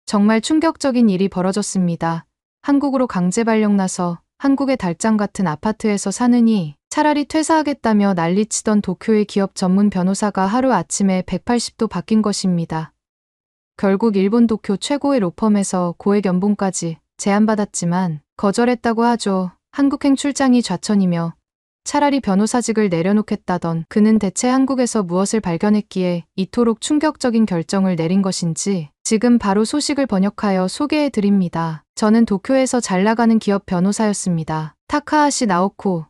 정말 충격적인 일이 벌어졌습니다. 한국으로 강제 발령 나서 한국의 달장 같은 아파트에서 사느니 차라리 퇴사하겠다며 난리치던 도쿄의 기업 전문 변호사가 하루아침에 180도 바뀐 것입니다. 결국 일본 도쿄 최고의 로펌에서 고액 연봉까지 제안받았지만 거절했다고 하죠. 한국행 출장이 좌천이며 차라리 변호사직을 내려놓겠다던 그는 대체 한국에서 무엇을 발견했기에 이토록 충격적인 결정을 내린 것인지 지금 바로 소식을 번역하여 소개해 드립니다. 저는 도쿄에서 잘 나가는 기업 변호사였습니다. 타카하시 나오코.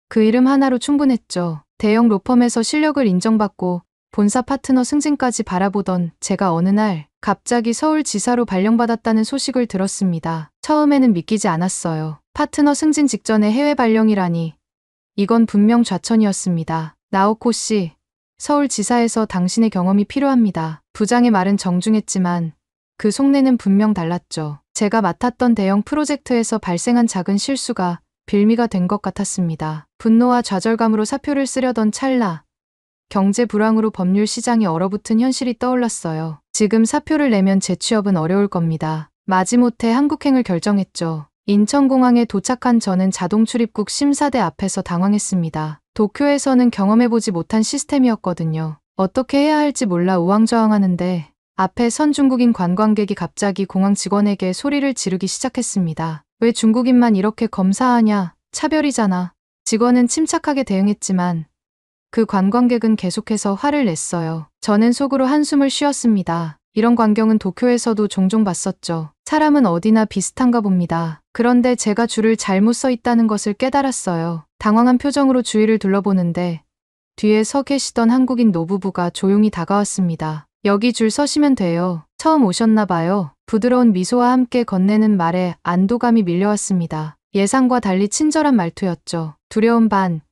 그 이름 하나로 충분했죠. 대형 로펌에서 실력을 인정받고 본사 파트너 승진까지 바라보던 제가 어느 날 갑자기 서울지사로 발령받았다는 소식을 들었습니다. 처음에는 믿기지 않았어요. 파트너 승진 직전에 해외 발령이라니. 이건 분명 좌천이었습니다. 나오코 씨, 서울지사에서 당신의 경험이 필요합니다. 부장의 말은 정중했지만 그 속내는 분명 달랐죠. 제가 맡았던 대형 프로젝트에서 발생한 작은 실수가 빌미가 된 것 같았습니다. 분노와 좌절감으로 사표를 쓰려던 찰나 경제 불황으로 법률 시장이 얼어붙은 현실이 떠올랐어요. 지금 사표를 내면 재취업은 어려울 겁니다. 마지못해 한국행을 결정했죠. 인천공항에 도착한 저는 자동 출입국 심사대 앞에서 당황했습니다. 도쿄에서는 경험해보지 못한 시스템이었거든요. 어떻게 해야 할지 몰라 우왕좌왕하는데 앞에 선 중국인 관광객이 갑자기 공항 직원에게 소리를 지르기 시작했습니다. 왜 중국인만 이렇게 검사하냐? 차별이잖아. 직원은 침착하게 대응했지만 그 관광객은 계속해서 화를 냈어요. 저는 속으로 한숨을 쉬었습니다. 이런 광경은 도쿄에서도 종종 봤었죠. 사람은 어디나 비슷한가 봅니다. 그런데 제가 줄을 잘못 서 있다는 것을 깨달았어요. 당황한 표정으로 주위를 둘러보는데 뒤에 서 계시던 한국인 노부부가 조용히 다가왔습니다. 여기 줄 서시면 돼요. 처음 오셨나 봐요. 부드러운 미소와 함께 건네는 말에 안도감이 밀려왔습니다. 예상과 달리 친절한 말투였죠. 두려움 반,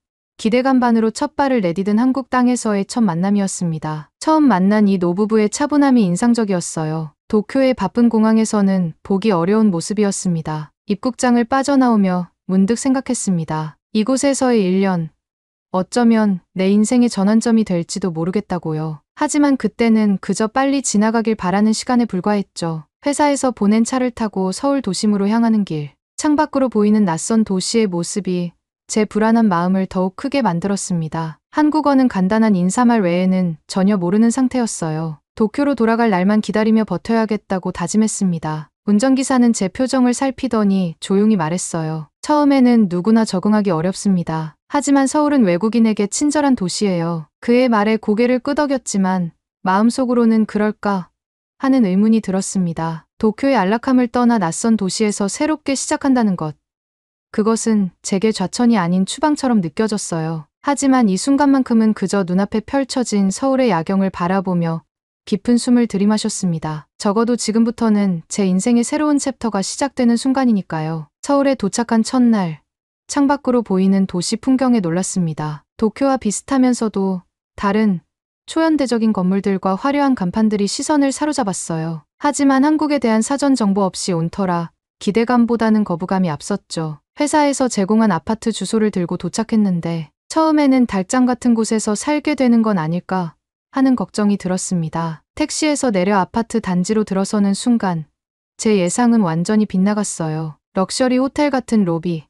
기대감 반으로 첫 발을 내디딘 한국 땅에서의 첫 만남이었습니다. 처음 만난 이 노부부의 차분함이 인상적이었어요. 도쿄의 바쁜 공항에서는 보기 어려운 모습이었습니다. 입국장을 빠져나오며 문득 생각했습니다. 이곳에서의 1년, 어쩌면 내 인생의 전환점이 될지도 모르겠다고요. 하지만 그때는 그저 빨리 지나가길 바라는 시간에 불과했죠. 회사에서 보낸 차를 타고 서울 도심으로 향하는 길, 창밖으로 보이는 낯선 도시의 모습이 제 불안한 마음을 더욱 크게 만들었습니다. 한국어는 간단한 인사말 외에는 전혀 모르는 상태였어요. 도쿄로 돌아갈 날만 기다리며 버텨야겠다고 다짐했습니다. 운전기사는 제 표정을 살피더니 조용히 말했어요. 처음에는 누구나 적응하기 어렵습니다. 하지만 서울은 외국인에게 친절한 도시예요. 그의 말에 고개를 끄덕였지만 마음속으로는 그럴까 하는 의문이 들었습니다. 도쿄의 안락함을 떠나 낯선 도시에서 새롭게 시작한다는 것. 그것은 제게 좌천이 아닌 추방처럼 느껴졌어요. 하지만 이 순간만큼은 그저 눈앞에 펼쳐진 서울의 야경을 바라보며 깊은 숨을 들이마셨습니다. 적어도 지금부터는 제 인생의 새로운 챕터가 시작되는 순간이니까요. 서울에 도착한 첫날, 창밖으로 보이는 도시 풍경에 놀랐습니다. 도쿄와 비슷하면서도 다른 초현대적인 건물들과 화려한 간판들이 시선을 사로잡았어요. 하지만 한국에 대한 사전 정보 없이 온 터라 기대감보다는 거부감이 앞섰죠. 회사에서 제공한 아파트 주소를 들고 도착했는데 처음에는 달장 같은 곳에서 살게 되는 건 아닐까 하는 걱정이 들었습니다. 택시에서 내려 아파트 단지로 들어서는 순간 제 예상은 완전히 빗나갔어요. 럭셔리 호텔 같은 로비,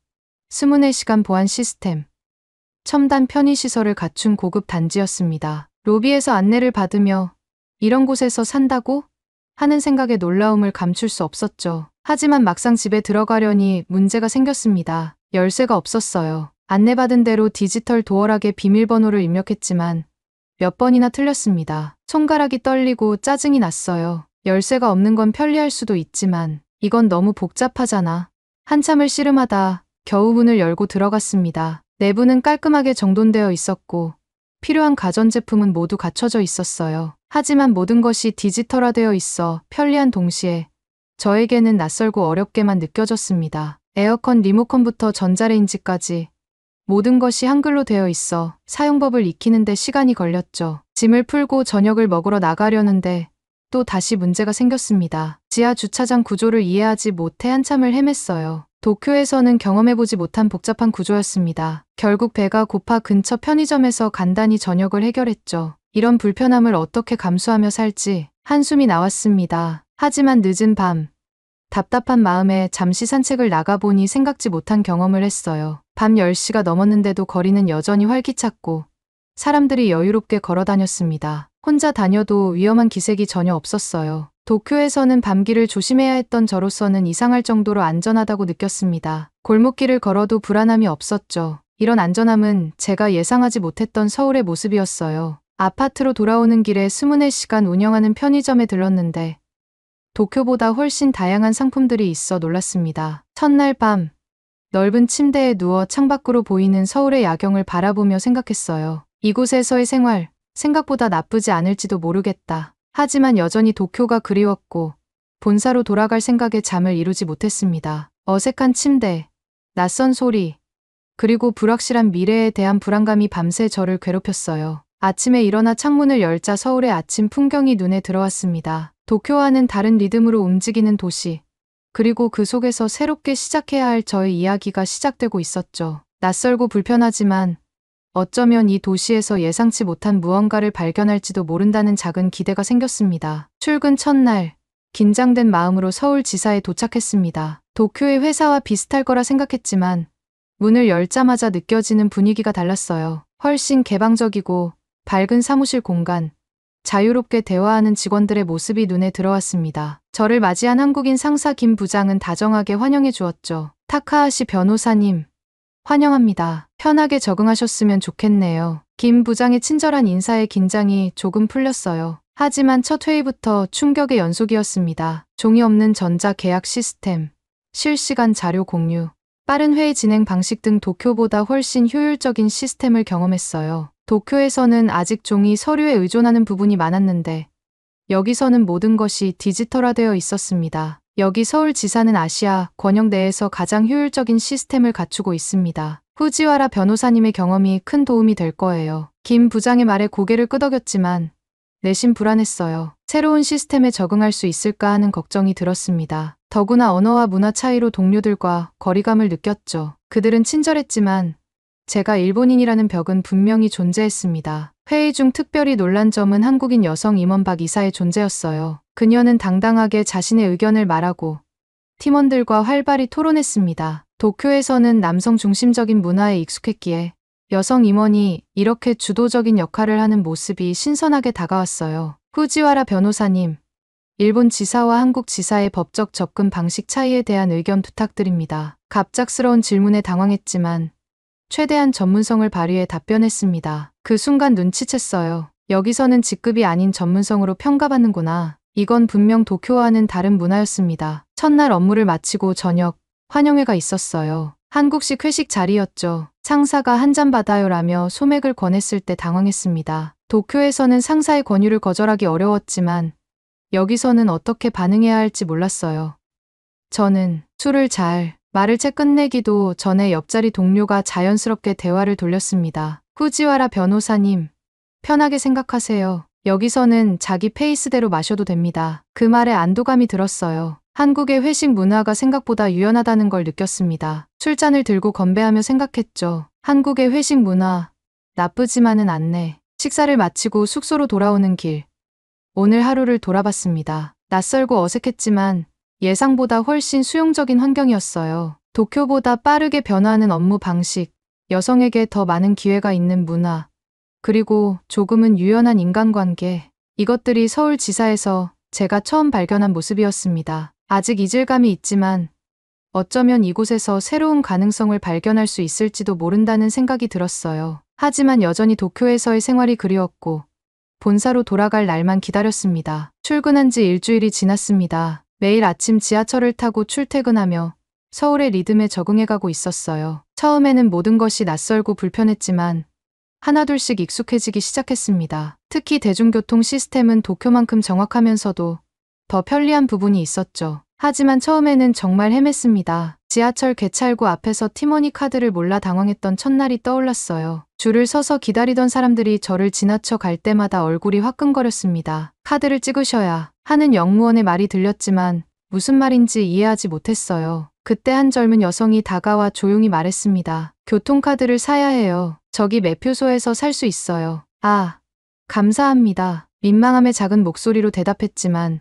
24시간 보안 시스템, 첨단 편의시설을 갖춘 고급 단지였습니다. 로비에서 안내를 받으며 이런 곳에서 산다고? 하는 생각에 놀라움을 감출 수 없었죠. 하지만 막상 집에 들어가려니 문제가 생겼습니다. 열쇠가 없었어요. 안내받은 대로 디지털 도어락에 비밀번호를 입력했지만 몇 번이나 틀렸습니다. 손가락이 떨리고 짜증이 났어요. 열쇠가 없는 건 편리할 수도 있지만 이건 너무 복잡하잖아. 한참을 씨름하다 겨우 문을 열고 들어갔습니다. 내부는 깔끔하게 정돈되어 있었고 필요한 가전제품은 모두 갖춰져 있었어요. 하지만 모든 것이 디지털화되어 있어 편리한 동시에 저에게는 낯설고 어렵게만 느껴졌습니다. 에어컨 리모컨부터 전자레인지까지 모든 것이 한글로 되어 있어 사용법을 익히는데 시간이 걸렸죠. 짐을 풀고 저녁을 먹으러 나가려는데 또 다시 문제가 생겼습니다. 지하 주차장 구조를 이해하지 못해 한참을 헤맸어요. 도쿄에서는 경험해보지 못한 복잡한 구조였습니다. 결국 배가 고파 근처 편의점에서 간단히 저녁을 해결했죠. 이런 불편함을 어떻게 감수하며 살지 한숨이 나왔습니다. 하지만 늦은 밤, 답답한 마음에 잠시 산책을 나가보니 생각지 못한 경험을 했어요. 밤 10시가 넘었는데도 거리는 여전히 활기찼고 사람들이 여유롭게 걸어 다녔습니다. 혼자 다녀도 위험한 기색이 전혀 없었어요. 도쿄에서는 밤길을 조심해야 했던 저로서는 이상할 정도로 안전하다고 느꼈습니다. 골목길을 걸어도 불안함이 없었죠. 이런 안전함은 제가 예상하지 못했던 서울의 모습이었어요. 아파트로 돌아오는 길에 24시간 운영하는 편의점에 들렀는데 도쿄보다 훨씬 다양한 상품들이 있어 놀랐습니다. 첫날 밤, 넓은 침대에 누워 창밖으로 보이는 서울의 야경을 바라보며 생각했어요. 이곳에서의 생활, 생각보다 나쁘지 않을지도 모르겠다. 하지만 여전히 도쿄가 그리웠고 본사로 돌아갈 생각에 잠을 이루지 못했습니다. 어색한 침대, 낯선 소리, 그리고 불확실한 미래에 대한 불안감이 밤새 저를 괴롭혔어요. 아침에 일어나 창문을 열자 서울의 아침 풍경이 눈에 들어왔습니다. 도쿄와는 다른 리듬으로 움직이는 도시, 그리고 그 속에서 새롭게 시작해야 할 저의 이야기가 시작되고 있었죠. 낯설고 불편하지만 어쩌면 이 도시에서 예상치 못한 무언가를 발견할지도 모른다는 작은 기대가 생겼습니다. 출근 첫날, 긴장된 마음으로 서울지사에 도착했습니다. 도쿄의 회사와 비슷할 거라 생각했지만 문을 열자마자 느껴지는 분위기가 달랐어요. 훨씬 개방적이고 밝은 사무실 공간, 자유롭게 대화하는 직원들의 모습이 눈에 들어왔습니다. 저를 맞이한 한국인 상사 김 부장은 다정하게 환영해 주었죠. 타카하시 변호사님, 환영합니다. 편하게 적응하셨으면 좋겠네요. 김 부장의 친절한 인사에 긴장이 조금 풀렸어요. 하지만 첫 회의부터 충격의 연속이었습니다. 종이 없는 전자 계약 시스템, 실시간 자료 공유, 빠른 회의 진행 방식 등 도쿄보다 훨씬 효율적인 시스템을 경험했어요. 도쿄에서는 아직 종이 서류에 의존하는 부분이 많았는데 여기서는 모든 것이 디지털화되어 있었습니다. 여기 서울지사는 아시아 권역 내에서 가장 효율적인 시스템을 갖추고 있습니다. 후지와라 변호사님의 경험이 큰 도움이 될 거예요. 김 부장의 말에 고개를 끄덕였지만 내심 불안했어요. 새로운 시스템에 적응할 수 있을까 하는 걱정이 들었습니다. 더구나 언어와 문화 차이로 동료들과 거리감을 느꼈죠. 그들은 친절했지만 제가 일본인이라는 벽은 분명히 존재했습니다. 회의 중 특별히 놀란 점은 한국인 여성 임원 박 이사의 존재였어요. 그녀는 당당하게 자신의 의견을 말하고 팀원들과 활발히 토론했습니다. 도쿄에서는 남성 중심적인 문화에 익숙했기에 여성 임원이 이렇게 주도적인 역할을 하는 모습이 신선하게 다가왔어요. 후지와라 변호사님, 일본 지사와 한국 지사의 법적 접근 방식 차이에 대한 의견 부탁드립니다. 갑작스러운 질문에 당황했지만 최대한 전문성을 발휘해 답변했습니다. 그 순간 눈치챘어요. 여기서는 직급이 아닌 전문성으로 평가받는구나. 이건 분명 도쿄와는 다른 문화였습니다. 첫날 업무를 마치고 저녁 환영회가 있었어요. 한국식 회식 자리였죠. 상사가 한 잔 받아요라며 소맥을 권했을 때 당황했습니다. 도쿄에서는 상사의 권유를 거절하기 어려웠지만 여기서는 어떻게 반응해야 할지 몰랐어요. 저는 술을 말을 채 끝내기도 전에 옆자리 동료가 자연스럽게 대화를 돌렸습니다. 후지와라 변호사님, 편하게 생각하세요. 여기서는 자기 페이스대로 마셔도 됩니다. 그 말에 안도감이 들었어요. 한국의 회식 문화가 생각보다 유연하다는 걸 느꼈습니다. 술잔을 들고 건배하며 생각했죠. 한국의 회식 문화, 나쁘지만은 않네. 식사를 마치고 숙소로 돌아오는 길. 오늘 하루를 돌아봤습니다. 낯설고 어색했지만 예상보다 훨씬 수용적인 환경이었어요. 도쿄보다 빠르게 변화하는 업무 방식, 여성에게 더 많은 기회가 있는 문화, 그리고 조금은 유연한 인간관계. 이것들이 서울지사에서 제가 처음 발견한 모습이었습니다. 아직 이질감이 있지만 어쩌면 이곳에서 새로운 가능성을 발견할 수 있을지도 모른다는 생각이 들었어요. 하지만 여전히 도쿄에서의 생활이 그리웠고 본사로 돌아갈 날만 기다렸습니다. 출근한 지 일주일이 지났습니다. 매일 아침 지하철을 타고 출퇴근하며 서울의 리듬에 적응해가고 있었어요. 처음에는 모든 것이 낯설고 불편했지만 하나둘씩 익숙해지기 시작했습니다. 특히 대중교통 시스템은 도쿄만큼 정확하면서도 더 편리한 부분이 있었죠. 하지만 처음에는 정말 헤맸습니다. 지하철 개찰구 앞에서 티머니 카드를 몰라 당황했던 첫날이 떠올랐어요. 줄을 서서 기다리던 사람들이 저를 지나쳐 갈 때마다 얼굴이 화끈거렸습니다. 카드를 찍으셔야 하는 영무원의 말이 들렸지만 무슨 말인지 이해하지 못했어요. 그때 한 젊은 여성이 다가와 조용히 말했습니다. 교통카드를 사야 해요. 저기 매표소에서 살 수 있어요. 아, 감사합니다. 민망함에 작은 목소리로 대답했지만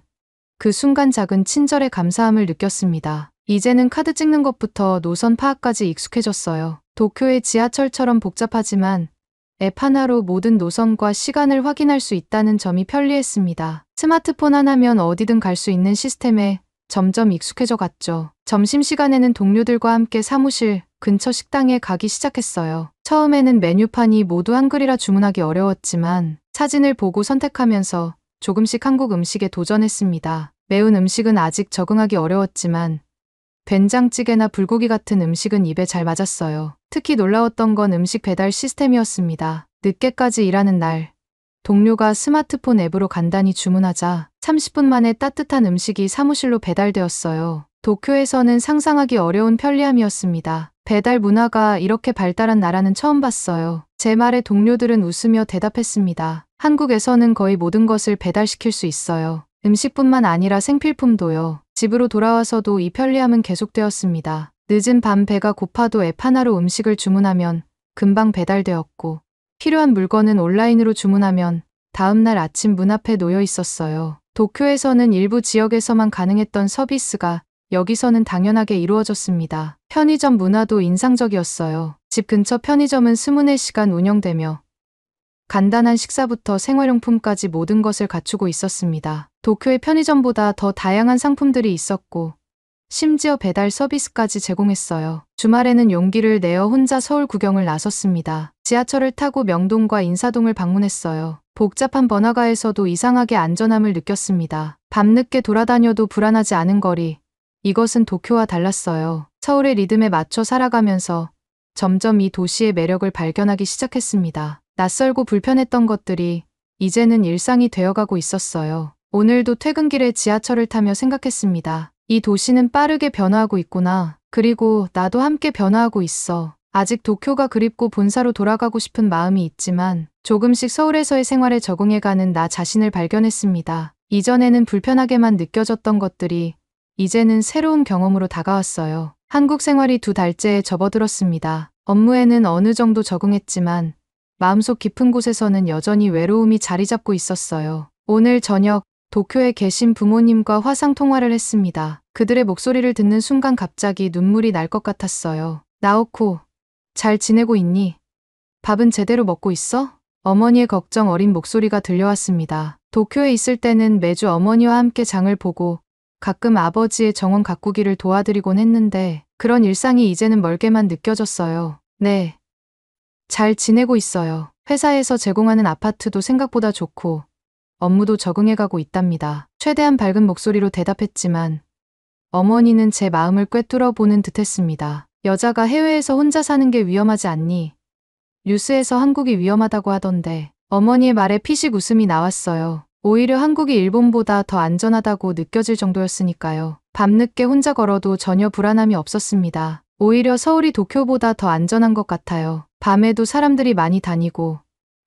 그 순간 작은 친절의 감사함을 느꼈습니다. 이제는 카드 찍는 것부터 노선 파악까지 익숙해졌어요. 도쿄의 지하철처럼 복잡하지만 앱 하나로 모든 노선과 시간을 확인할 수 있다는 점이 편리했습니다. 스마트폰 하나면 어디든 갈 수 있는 시스템에 점점 익숙해져 갔죠. 점심시간에는 동료들과 함께 사무실 근처 식당에 가기 시작했어요. 처음에는 메뉴판이 모두 한글이라 주문하기 어려웠지만 사진을 보고 선택하면서 조금씩 한국 음식에 도전했습니다. 매운 음식은 아직 적응하기 어려웠지만 된장찌개나 불고기 같은 음식은 입에 잘 맞았어요. 특히 놀라웠던 건 음식 배달 시스템이었습니다. 늦게까지 일하는 날, 동료가 스마트폰 앱으로 간단히 주문하자 30분 만에 따뜻한 음식이 사무실로 배달되었어요. 도쿄에서는 상상하기 어려운 편리함이었습니다. 배달 문화가 이렇게 발달한 나라는 처음 봤어요. 제 말에 동료들은 웃으며 대답했습니다. 한국에서는 거의 모든 것을 배달시킬 수 있어요. 음식뿐만 아니라 생필품도요. 집으로 돌아와서도 이 편리함은 계속되었습니다. 늦은 밤 배가 고파도 앱 하나로 음식을 주문하면 금방 배달되었고, 필요한 물건은 온라인으로 주문하면 다음날 아침 문 앞에 놓여 있었어요. 도쿄에서는 일부 지역에서만 가능했던 서비스가 여기서는 당연하게 이루어졌습니다. 편의점 문화도 인상적이었어요. 집 근처 편의점은 24시간 운영되며 간단한 식사부터 생활용품까지 모든 것을 갖추고 있었습니다. 도쿄의 편의점보다 더 다양한 상품들이 있었고 심지어 배달 서비스까지 제공했어요. 주말에는 용기를 내어 혼자 서울 구경을 나섰습니다. 지하철을 타고 명동과 인사동을 방문했어요. 복잡한 번화가에서도 이상하게 안전함을 느꼈습니다. 밤늦게 돌아다녀도 불안하지 않은 거리. 이것은 도쿄와 달랐어요. 서울의 리듬에 맞춰 살아가면서 점점 이 도시의 매력을 발견하기 시작했습니다. 낯설고 불편했던 것들이 이제는 일상이 되어가고 있었어요. 오늘도 퇴근길에 지하철을 타며 생각했습니다. 이 도시는 빠르게 변화하고 있구나. 그리고 나도 함께 변화하고 있어. 아직 도쿄가 그립고 본사로 돌아가고 싶은 마음이 있지만 조금씩 서울에서의 생활에 적응해가는 나 자신을 발견했습니다. 이전에는 불편하게만 느껴졌던 것들이 이제는 새로운 경험으로 다가왔어요. 한국 생활이 2달째에 접어들었습니다. 업무에는 어느 정도 적응했지만 마음속 깊은 곳에서는 여전히 외로움이 자리 잡고 있었어요. 오늘 저녁 도쿄에 계신 부모님과 화상 통화를 했습니다. 그들의 목소리를 듣는 순간 갑자기 눈물이 날 것 같았어요. 나오코, 잘 지내고 있니? 밥은 제대로 먹고 있어? 어머니의 걱정 어린 목소리가 들려왔습니다. 도쿄에 있을 때는 매주 어머니와 함께 장을 보고 가끔 아버지의 정원 가꾸기를 도와드리곤 했는데 그런 일상이 이제는 멀게만 느껴졌어요. 네. 잘 지내고 있어요. 회사에서 제공하는 아파트도 생각보다 좋고 업무도 적응해가고 있답니다. 최대한 밝은 목소리로 대답했지만 어머니는 제 마음을 꿰뚫어 보는 듯했습니다. 여자가 해외에서 혼자 사는 게 위험하지 않니? 뉴스에서 한국이 위험하다고 하던데. 어머니의 말에 피식 웃음이 나왔어요. 오히려 한국이 일본보다 더 안전하다고 느껴질 정도였으니까요. 밤늦게 혼자 걸어도 전혀 불안함이 없었습니다. 오히려 서울이 도쿄보다 더 안전한 것 같아요. 밤에도 사람들이 많이 다니고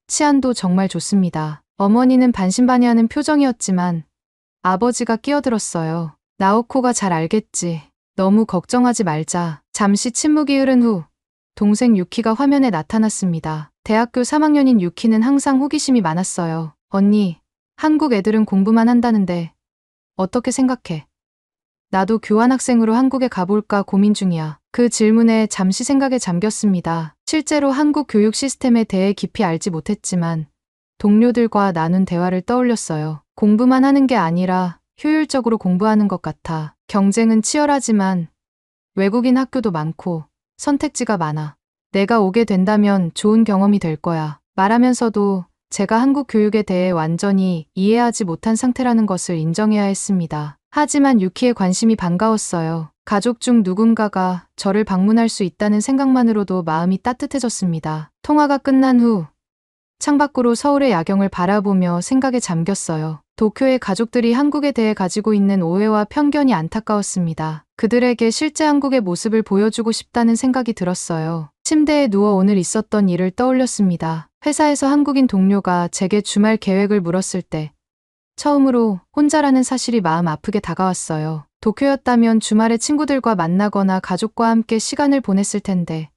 치안도 정말 좋습니다. 어머니는 반신반의하는 표정이었지만 아버지가 끼어들었어요. 나오코가 잘 알겠지. 너무 걱정하지 말자. 잠시 침묵이 흐른 후 동생 유키가 화면에 나타났습니다. 대학교 3학년인 유키는 항상 호기심이 많았어요. 언니, 한국 애들은 공부만 한다는데 어떻게 생각해? 나도 교환학생으로 한국에 가볼까 고민 중이야. 그 질문에 잠시 생각에 잠겼습니다. 실제로 한국 교육 시스템에 대해 깊이 알지 못했지만 동료들과 나눈 대화를 떠올렸어요. 공부만 하는 게 아니라 효율적으로 공부하는 것 같아. 경쟁은 치열하지만 외국인 학교도 많고 선택지가 많아. 내가 오게 된다면 좋은 경험이 될 거야. 말하면서도 제가 한국 교육에 대해 완전히 이해하지 못한 상태라는 것을 인정해야 했습니다. 하지만 유키의 관심이 반가웠어요. 가족 중 누군가가 저를 방문할 수 있다는 생각만으로도 마음이 따뜻해졌습니다. 통화가 끝난 후 창밖으로 서울의 야경을 바라보며 생각에 잠겼어요. 도쿄의 가족들이 한국에 대해 가지고 있는 오해와 편견이 안타까웠습니다. 그들에게 실제 한국의 모습을 보여주고 싶다는 생각이 들었어요. 침대에 누워 오늘 있었던 일을 떠올렸습니다. 회사에서 한국인 동료가 제게 주말 계획을 물었을 때 처음으로 혼자라는 사실이 마음 아프게 다가왔어요. 도쿄였다면 주말에 친구들과 만나거나 가족과 함께 시간을 보냈을 텐데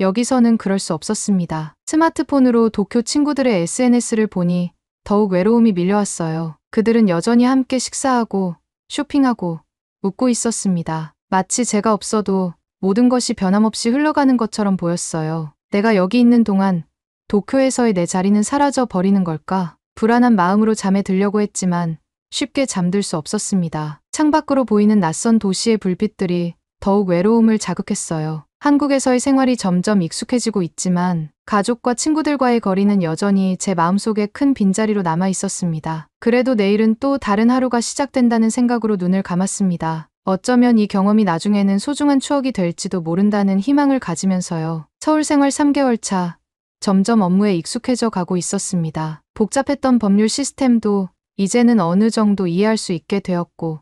여기서는 그럴 수 없었습니다. 스마트폰으로 도쿄 친구들의 SNS를 보니 더욱 외로움이 밀려왔어요. 그들은 여전히 함께 식사하고 쇼핑하고 웃고 있었습니다. 마치 제가 없어도 모든 것이 변함없이 흘러가는 것처럼 보였어요. 내가 여기 있는 동안 도쿄에서의 내 자리는 사라져 버리는 걸까? 불안한 마음으로 잠에 들려고 했지만 쉽게 잠들 수 없었습니다. 창밖으로 보이는 낯선 도시의 불빛들이 더욱 외로움을 자극했어요. 한국에서의 생활이 점점 익숙해지고 있지만 가족과 친구들과의 거리는 여전히 제 마음속에 큰 빈자리로 남아 있었습니다. 그래도 내일은 또 다른 하루가 시작된다는 생각으로 눈을 감았습니다. 어쩌면 이 경험이 나중에는 소중한 추억이 될지도 모른다는 희망을 가지면서요. 서울 생활 3개월 차, 점점 업무에 익숙해져 가고 있었습니다. 복잡했던 법률 시스템도 이제는 어느 정도 이해할 수 있게 되었고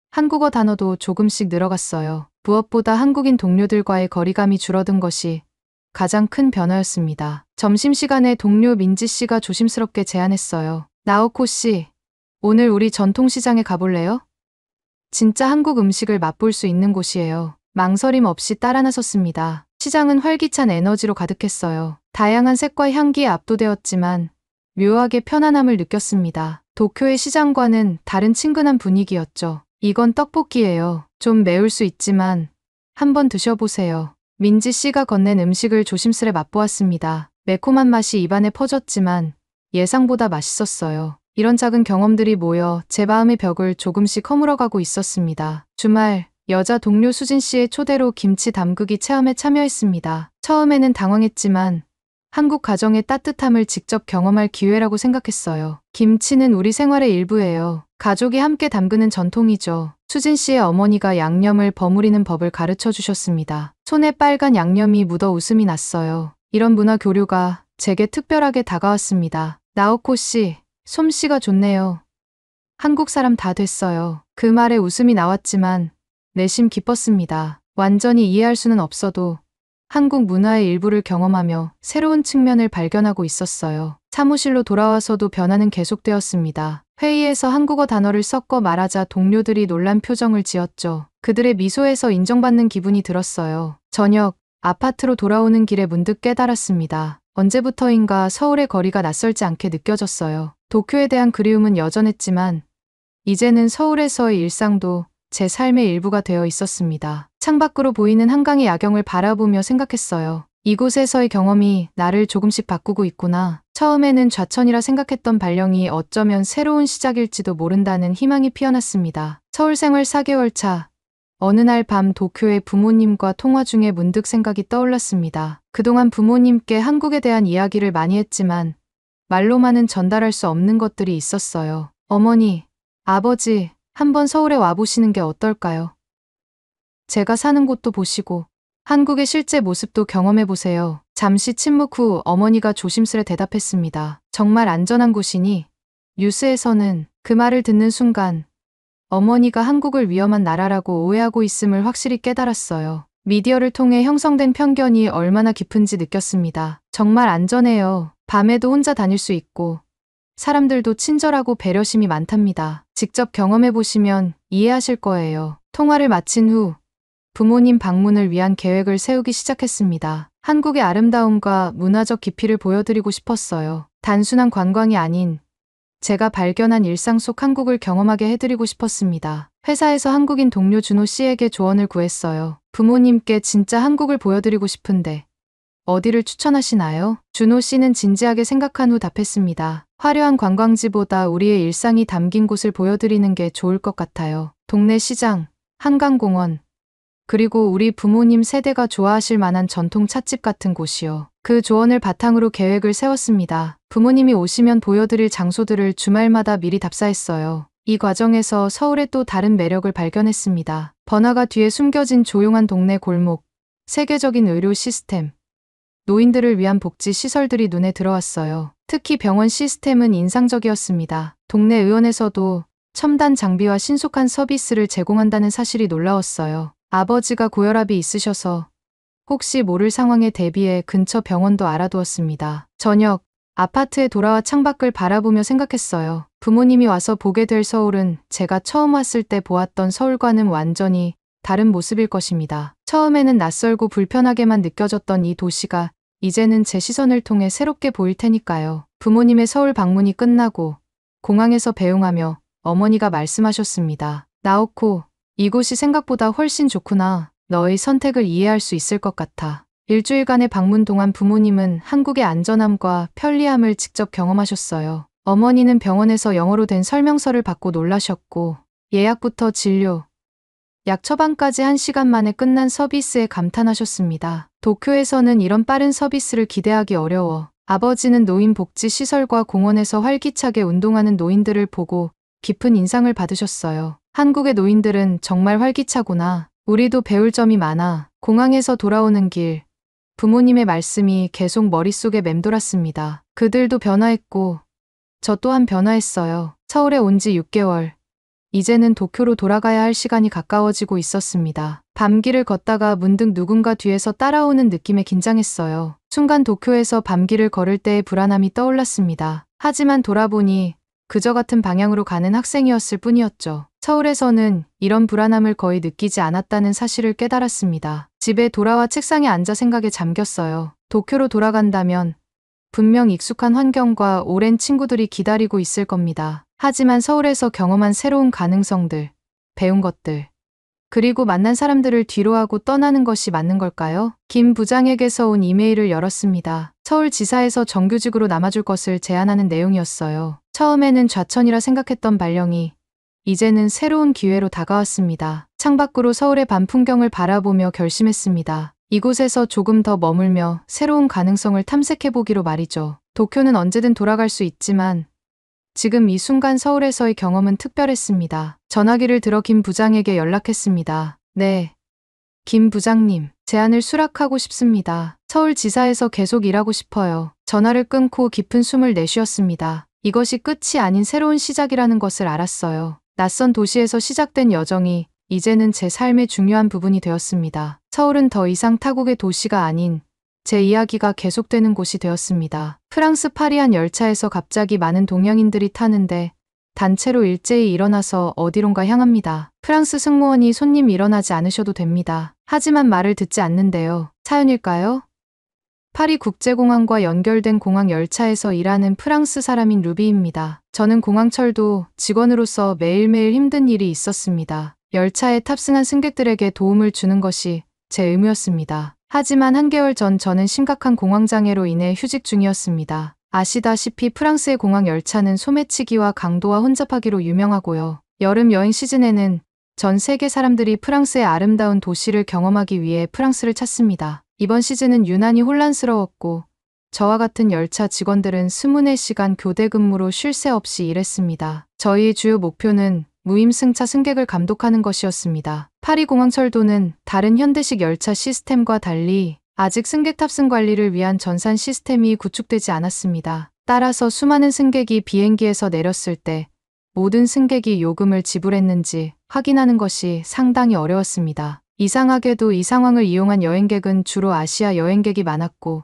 한국어 단어도 조금씩 늘어갔어요. 무엇보다 한국인 동료들과의 거리감이 줄어든 것이 가장 큰 변화였습니다. 점심시간에 동료 민지 씨가 조심스럽게 제안했어요. 나오코 씨, 오늘 우리 전통시장에 가볼래요? 진짜 한국 음식을 맛볼 수 있는 곳이에요. 망설임 없이 따라 나섰습니다. 시장은 활기찬 에너지로 가득했어요. 다양한 색과 향기에 압도되었지만 묘하게 편안함을 느꼈습니다. 도쿄의 시장과는 다른 친근한 분위기였죠. 이건 떡볶이예요. 좀 매울 수 있지만 한번 드셔보세요. 민지 씨가 건넨 음식을 조심스레 맛보았습니다. 매콤한 맛이 입안에 퍼졌지만 예상보다 맛있었어요. 이런 작은 경험들이 모여 제 마음의 벽을 조금씩 허물어가고 있었습니다. 주말, 여자 동료 수진 씨의 초대로 김치 담그기 체험에 참여했습니다. 처음에는 당황했지만 한국 가정의 따뜻함을 직접 경험할 기회라고 생각했어요. 김치는 우리 생활의 일부예요. 가족이 함께 담그는 전통이죠. 수진 씨의 어머니가 양념을 버무리는 법을 가르쳐 주셨습니다. 손에 빨간 양념이 묻어 웃음이 났어요. 이런 문화 교류가 제게 특별하게 다가왔습니다. 나오코 씨, 솜씨가 좋네요. 한국 사람 다 됐어요. 그 말에 웃음이 나왔지만 내심 기뻤습니다. 완전히 이해할 수는 없어도 한국 문화의 일부를 경험하며 새로운 측면을 발견하고 있었어요. 사무실로 돌아와서도 변화는 계속되었습니다. 회의에서 한국어 단어를 섞어 말하자 동료들이 놀란 표정을 지었죠. 그들의 미소에서 인정받는 기분이 들었어요. 저녁, 아파트로 돌아오는 길에 문득 깨달았습니다. 언제부터인가 서울의 거리가 낯설지 않게 느껴졌어요. 도쿄에 대한 그리움은 여전했지만 이제는 서울에서의 일상도 제 삶의 일부가 되어 있었습니다. 창밖으로 보이는 한강의 야경을 바라보며 생각했어요. 이곳에서의 경험이 나를 조금씩 바꾸고 있구나. 처음에는 좌천이라 생각했던 발령이 어쩌면 새로운 시작일지도 모른다는 희망이 피어났습니다. 서울 생활 4개월 차. 어느 날 밤 도쿄의 부모님과 통화 중에 문득 생각이 떠올랐습니다. 그동안 부모님께 한국에 대한 이야기를 많이 했지만 말로만은 전달할 수 없는 것들이 있었어요. 어머니, 아버지, 한번 서울에 와보시는 게 어떨까요? 제가 사는 곳도 보시고 한국의 실제 모습도 경험해보세요. 잠시 침묵 후 어머니가 조심스레 대답했습니다. 정말 안전한 곳이니? 뉴스에서는 그 말을 듣는 순간 어머니가 한국을 위험한 나라라고 오해하고 있음을 확실히 깨달았어요. 미디어를 통해 형성된 편견이 얼마나 깊은지 느꼈습니다. 정말 안전해요. 밤에도 혼자 다닐 수 있고 사람들도 친절하고 배려심이 많답니다. 직접 경험해보시면 이해하실 거예요. 통화를 마친 후 부모님 방문을 위한 계획을 세우기 시작했습니다. 한국의 아름다움과 문화적 깊이를 보여드리고 싶었어요. 단순한 관광이 아닌 제가 발견한 일상 속 한국을 경험하게 해드리고 싶었습니다. 회사에서 한국인 동료 준호 씨에게 조언을 구했어요. 부모님께 진짜 한국을 보여드리고 싶은데 어디를 추천하시나요? 준호 씨는 진지하게 생각한 후 답했습니다. 화려한 관광지보다 우리의 일상이 담긴 곳을 보여드리는 게 좋을 것 같아요. 동네 시장, 한강공원, 그리고 우리 부모님 세대가 좋아하실 만한 전통 찻집 같은 곳이요. 그 조언을 바탕으로 계획을 세웠습니다. 부모님이 오시면 보여드릴 장소들을 주말마다 미리 답사했어요. 이 과정에서 서울의 또 다른 매력을 발견했습니다. 번화가 뒤에 숨겨진 조용한 동네 골목, 세계적인 의료 시스템, 노인들을 위한 복지 시설들이 눈에 들어왔어요. 특히 병원 시스템은 인상적이었습니다. 동네 의원에서도 첨단 장비와 신속한 서비스를 제공한다는 사실이 놀라웠어요. 아버지가 고혈압이 있으셔서 혹시 모를 상황에 대비해 근처 병원도 알아두었습니다. 저녁, 아파트에 돌아와 창밖을 바라보며 생각했어요. 부모님이 와서 보게 될 서울은 제가 처음 왔을 때 보았던 서울과는 완전히 다른 모습일 것입니다. 처음에는 낯설고 불편하게만 느껴졌던 이 도시가 이제는 제 시선을 통해 새롭게 보일 테니까요. 부모님의 서울 방문이 끝나고 공항에서 배웅하며 어머니가 말씀하셨습니다. 나오코, 이곳이 생각보다 훨씬 좋구나. 너의 선택을 이해할 수 있을 것 같아. 일주일간의 방문 동안 부모님은 한국의 안전함과 편리함을 직접 경험하셨어요. 어머니는 병원에서 영어로 된 설명서를 받고 놀라셨고 예약부터 진료, 약 처방까지 1시간 만에 끝난 서비스에 감탄하셨습니다. 도쿄에서는 이런 빠른 서비스를 기대하기 어려워. 아버지는 노인복지시설과 공원에서 활기차게 운동하는 노인들을 보고 깊은 인상을 받으셨어요. 한국의 노인들은 정말 활기차구나. 우리도 배울 점이 많아. 공항에서 돌아오는 길, 부모님의 말씀이 계속 머릿속에 맴돌았습니다. 그들도 변화했고 저 또한 변화했어요. 서울에 온 지 6개월. 이제는 도쿄로 돌아가야 할 시간이 가까워지고 있었습니다. 밤길을 걷다가 문득 누군가 뒤에서 따라오는 느낌에 긴장했어요. 순간 도쿄에서 밤길을 걸을 때의 불안함이 떠올랐습니다. 하지만 돌아보니 그저 같은 방향으로 가는 학생이었을 뿐이었죠. 서울에서는 이런 불안함을 거의 느끼지 않았다는 사실을 깨달았습니다. 집에 돌아와 책상에 앉아 생각에 잠겼어요. 도쿄로 돌아간다면 분명 익숙한 환경과 오랜 친구들이 기다리고 있을 겁니다. 하지만 서울에서 경험한 새로운 가능성들, 배운 것들, 그리고 만난 사람들을 뒤로하고 떠나는 것이 맞는 걸까요? 김 부장에게서 온 이메일을 열었습니다. 서울지사에서 정규직으로 남아줄 것을 제안하는 내용이었어요. 처음에는 좌천이라 생각했던 발령이 이제는 새로운 기회로 다가왔습니다. 창밖으로 서울의 밤 풍경을 바라보며 결심했습니다. 이곳에서 조금 더 머물며 새로운 가능성을 탐색해보기로 말이죠. 도쿄는 언제든 돌아갈 수 있지만 지금 이 순간 서울에서의 경험은 특별했습니다. 전화기를 들어 김 부장에게 연락했습니다. 네, 김 부장님, 제안을 수락하고 싶습니다. 서울지사에서 계속 일하고 싶어요. 전화를 끊고 깊은 숨을 내쉬었습니다. 이것이 끝이 아닌 새로운 시작이라는 것을 알았어요. 낯선 도시에서 시작된 여정이 이제는 제 삶의 중요한 부분이 되었습니다. 서울은 더 이상 타국의 도시가 아닌 제 이야기가 계속되는 곳이 되었습니다. 프랑스 파리 한 열차에서 갑자기 많은 동양인들이 타는데 단체로 일제히 일어나서 어디론가 향합니다. 프랑스 승무원이 손님 일어나지 않으셔도 됩니다. 하지만 말을 듣지 않는데요. 사연일까요? 파리 국제공항과 연결된 공항 열차에서 일하는 프랑스 사람인 루비입니다. 저는 공항철도 직원으로서 매일매일 힘든 일이 있었습니다. 열차에 탑승한 승객들에게 도움을 주는 것이 제 의무였습니다. 하지만 한개월 전 저는 심각한 공황장애로 인해 휴직 중이었습니다. 아시다시피 프랑스의 공항 열차는 소매치기와 강도와 혼잡하기로 유명하고요. 여름 여행 시즌에는 전 세계 사람들이 프랑스의 아름다운 도시를 경험하기 위해 프랑스를 찾습니다. 이번 시즌은 유난히 혼란스러웠고 저와 같은 열차 직원들은 24시간 교대 근무로 쉴 새 없이 일했습니다. 저희의 주요 목표는 무임승차 승객을 감독하는 것이었습니다. 파리 공항철도는 다른 현대식 열차 시스템과 달리 아직 승객 탑승 관리를 위한 전산 시스템이 구축되지 않았습니다. 따라서 수많은 승객이 비행기에서 내렸을 때 모든 승객이 요금을 지불했는지 확인하는 것이 상당히 어려웠습니다. 이상하게도 이 상황을 이용한 여행객은 주로 아시아 여행객이 많았고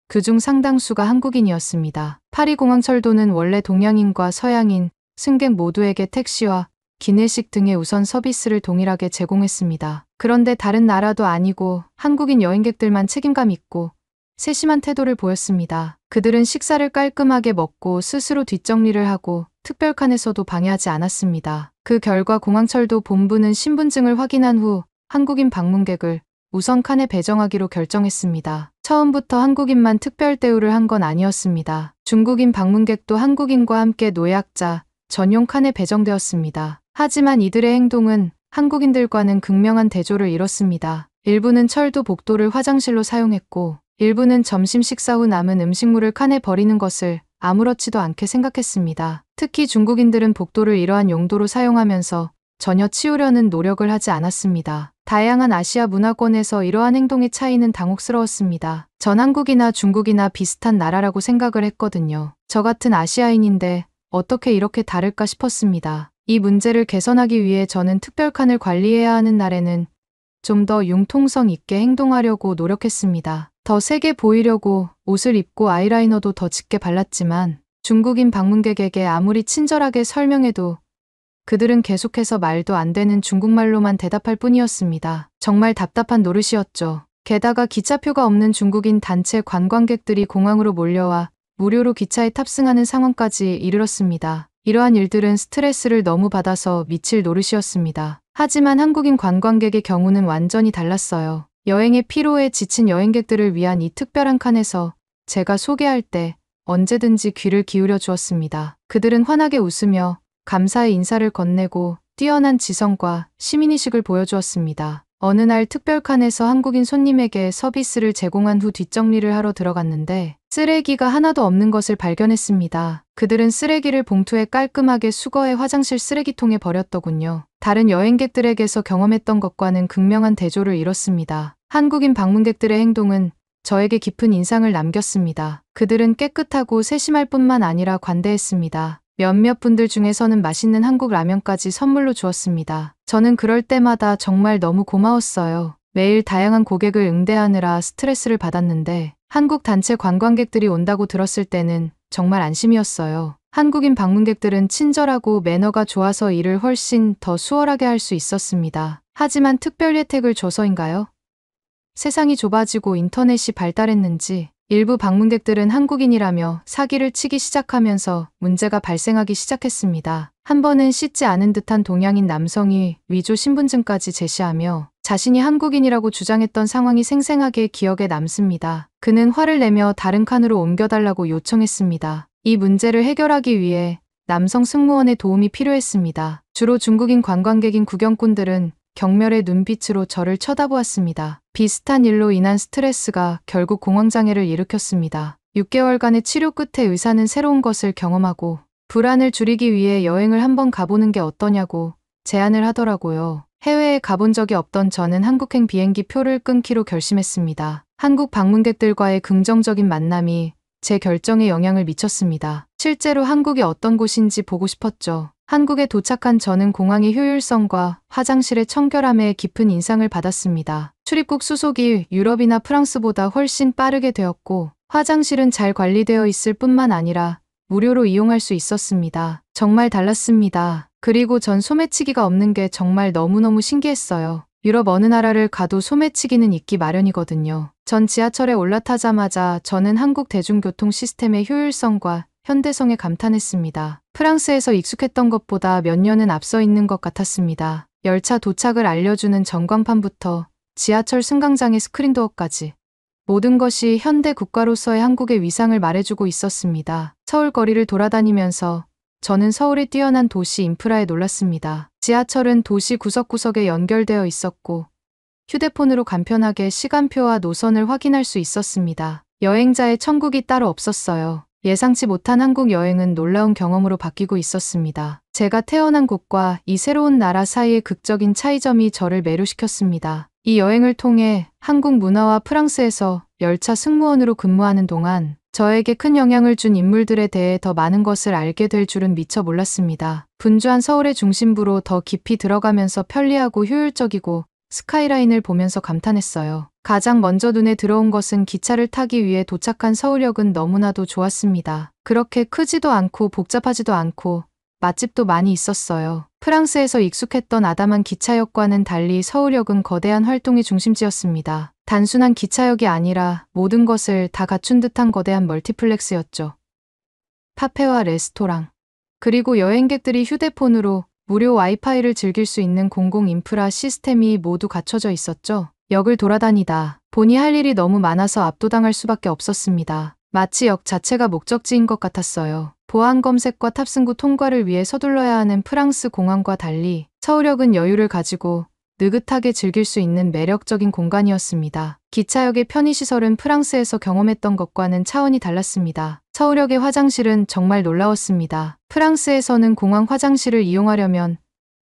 그중 상당수가 한국인이었습니다. 파리 공항철도는 원래 동양인과 서양인, 승객 모두에게 택시와 기내식 등의 우선 서비스를 동일하게 제공했습니다. 그런데 다른 나라도 아니고 한국인 여행객들만 책임감 있고 세심한 태도를 보였습니다. 그들은 식사를 깔끔하게 먹고 스스로 뒷정리를 하고 특별 칸에서도 방해하지 않았습니다. 그 결과 공항철도 본부는 신분증을 확인한 후 한국인 방문객을 우선 칸에 배정하기로 결정했습니다. 처음부터 한국인만 특별 대우를 한 건 아니었습니다. 중국인 방문객도 한국인과 함께 노약자 전용 칸에 배정되었습니다. 하지만 이들의 행동은 한국인들과는 극명한 대조를 이뤘습니다. 일부는 철도 복도를 화장실로 사용했고 일부는 점심 식사 후 남은 음식물을 칸에 버리는 것을 아무렇지도 않게 생각했습니다. 특히 중국인들은 복도를 이러한 용도로 사용하면서 전혀 치우려는 노력을 하지 않았습니다. 다양한 아시아 문화권에서 이러한 행동의 차이는 당혹스러웠습니다. 전 한국이나 중국이나 비슷한 나라라고 생각을 했거든요. 저 같은 아시아인인데 어떻게 이렇게 다를까 싶었습니다. 이 문제를 개선하기 위해 저는 특별칸을 관리해야 하는 날에는 좀 더 융통성 있게 행동하려고 노력했습니다. 더 세게 보이려고 옷을 입고 아이라이너도 더 짙게 발랐지만 중국인 방문객에게 아무리 친절하게 설명해도 그들은 계속해서 말도 안 되는 중국말로만 대답할 뿐이었습니다. 정말 답답한 노릇이었죠. 게다가 기차표가 없는 중국인 단체 관광객들이 공항으로 몰려와 무료로 기차에 탑승하는 상황까지 이르렀습니다. 이러한 일들은 스트레스를 너무 받아서 미칠 노릇이었습니다. 하지만 한국인 관광객의 경우는 완전히 달랐어요. 여행의 피로에 지친 여행객들을 위한 이 특별한 칸에서 제가 소개할 때 언제든지 귀를 기울여 주었습니다. 그들은 환하게 웃으며 감사의 인사를 건네고 뛰어난 지성과 시민의식을 보여주었습니다. 어느 날 특별 칸에서 한국인 손님에게 서비스를 제공한 후 뒷정리를 하러 들어갔는데 쓰레기가 하나도 없는 것을 발견했습니다. 그들은 쓰레기를 봉투에 깔끔하게 수거해 화장실 쓰레기통에 버렸더군요. 다른 여행객들에게서 경험했던 것과는 극명한 대조를 이뤘습니다. 한국인 방문객들의 행동은 저에게 깊은 인상을 남겼습니다. 그들은 깨끗하고 세심할 뿐만 아니라 관대했습니다. 몇몇 분들 중에서는 맛있는 한국 라면까지 선물로 주었습니다. 저는 그럴 때마다 정말 너무 고마웠어요. 매일 다양한 고객을 응대하느라 스트레스를 받았는데 한국 단체 관광객들이 온다고 들었을 때는 정말 안심이었어요. 한국인 방문객들은 친절하고 매너가 좋아서 일을 훨씬 더 수월하게 할 수 있었습니다. 하지만 특별 혜택을 줘서인가요? 세상이 좁아지고 인터넷이 발달했는지 일부 방문객들은 한국인이라며 사기를 치기 시작하면서 문제가 발생하기 시작했습니다. 한 번은 씻지 않은 듯한 동양인 남성이 위조 신분증까지 제시하며 자신이 한국인이라고 주장했던 상황이 생생하게 기억에 남습니다. 그는 화를 내며 다른 칸으로 옮겨달라고 요청했습니다. 이 문제를 해결하기 위해 남성 승무원의 도움이 필요했습니다. 주로 중국인 관광객인 구경꾼들은 경멸의 눈빛으로 저를 쳐다보았습니다. 비슷한 일로 인한 스트레스가 결국 공황장애를 일으켰습니다. 6개월간의 치료 끝에 의사는 새로운 것을 경험하고 불안을 줄이기 위해 여행을 한번 가보는 게 어떠냐고 제안을 하더라고요. 해외에 가본 적이 없던 저는 한국행 비행기 표를 끊기로 결심했습니다. 한국 방문객들과의 긍정적인 만남이 제 결정에 영향을 미쳤습니다. 실제로 한국이 어떤 곳인지 보고 싶었죠. 한국에 도착한 저는 공항의 효율성과 화장실의 청결함에 깊은 인상을 받았습니다. 출입국 수속이 유럽이나 프랑스보다 훨씬 빠르게 되었고 화장실은 잘 관리되어 있을 뿐만 아니라 무료로 이용할 수 있었습니다. 정말 달랐습니다. 그리고 전 소매치기가 없는 게 정말 너무너무 신기했어요. 유럽 어느 나라를 가도 소매치기는 있기 마련이거든요. 전 지하철에 올라타자마자 저는 한국 대중교통 시스템의 효율성과 현대성에 감탄했습니다. 프랑스에서 익숙했던 것보다 몇 년은 앞서 있는 것 같았습니다. 열차 도착을 알려주는 전광판부터 지하철 승강장의 스크린도어까지 모든 것이 현대 국가로서의 한국의 위상을 말해주고 있었습니다. 서울 거리를 돌아다니면서 저는 서울의 뛰어난 도시 인프라에 놀랐습니다. 지하철은 도시 구석구석에 연결되어 있었고 휴대폰으로 간편하게 시간표와 노선을 확인할 수 있었습니다. 여행자의 천국이 따로 없었어요. 예상치 못한 한국 여행은 놀라운 경험으로 바뀌고 있었습니다. 제가 태어난 곳과 이 새로운 나라 사이의 극적인 차이점이 저를 매료시켰습니다. 이 여행을 통해 한국 문화와 프랑스에서 열차 승무원으로 근무하는 동안 저에게 큰 영향을 준 인물들에 대해 더 많은 것을 알게 될 줄은 미처 몰랐습니다. 분주한 서울의 중심부로 더 깊이 들어가면서 편리하고 효율적이고 스카이라인을 보면서 감탄했어요. 가장 먼저 눈에 들어온 것은 기차를 타기 위해 도착한 서울역은 너무나도 좋았습니다. 그렇게 크지도 않고 복잡하지도 않고 맛집도 많이 있었어요. 프랑스에서 익숙했던 아담한 기차역과는 달리 서울역은 거대한 활동의 중심지였습니다. 단순한 기차역이 아니라 모든 것을 다 갖춘 듯한 거대한 멀티플렉스였죠. 카페와 레스토랑, 그리고 여행객들이 휴대폰으로 무료 와이파이를 즐길 수 있는 공공 인프라 시스템이 모두 갖춰져 있었죠. 역을 돌아다니다 보니 할 일이 너무 많아서 압도당할 수밖에 없었습니다. 마치 역 자체가 목적지인 것 같았어요. 보안 검색과 탑승구 통과를 위해 서둘러야 하는 프랑스 공항과 달리 서울역은 여유를 가지고 느긋하게 즐길 수 있는 매력적인 공간이었습니다. 기차역의 편의시설은 프랑스에서 경험했던 것과는 차원이 달랐습니다. 서울역의 화장실은 정말 놀라웠습니다. 프랑스에서는 공항 화장실을 이용하려면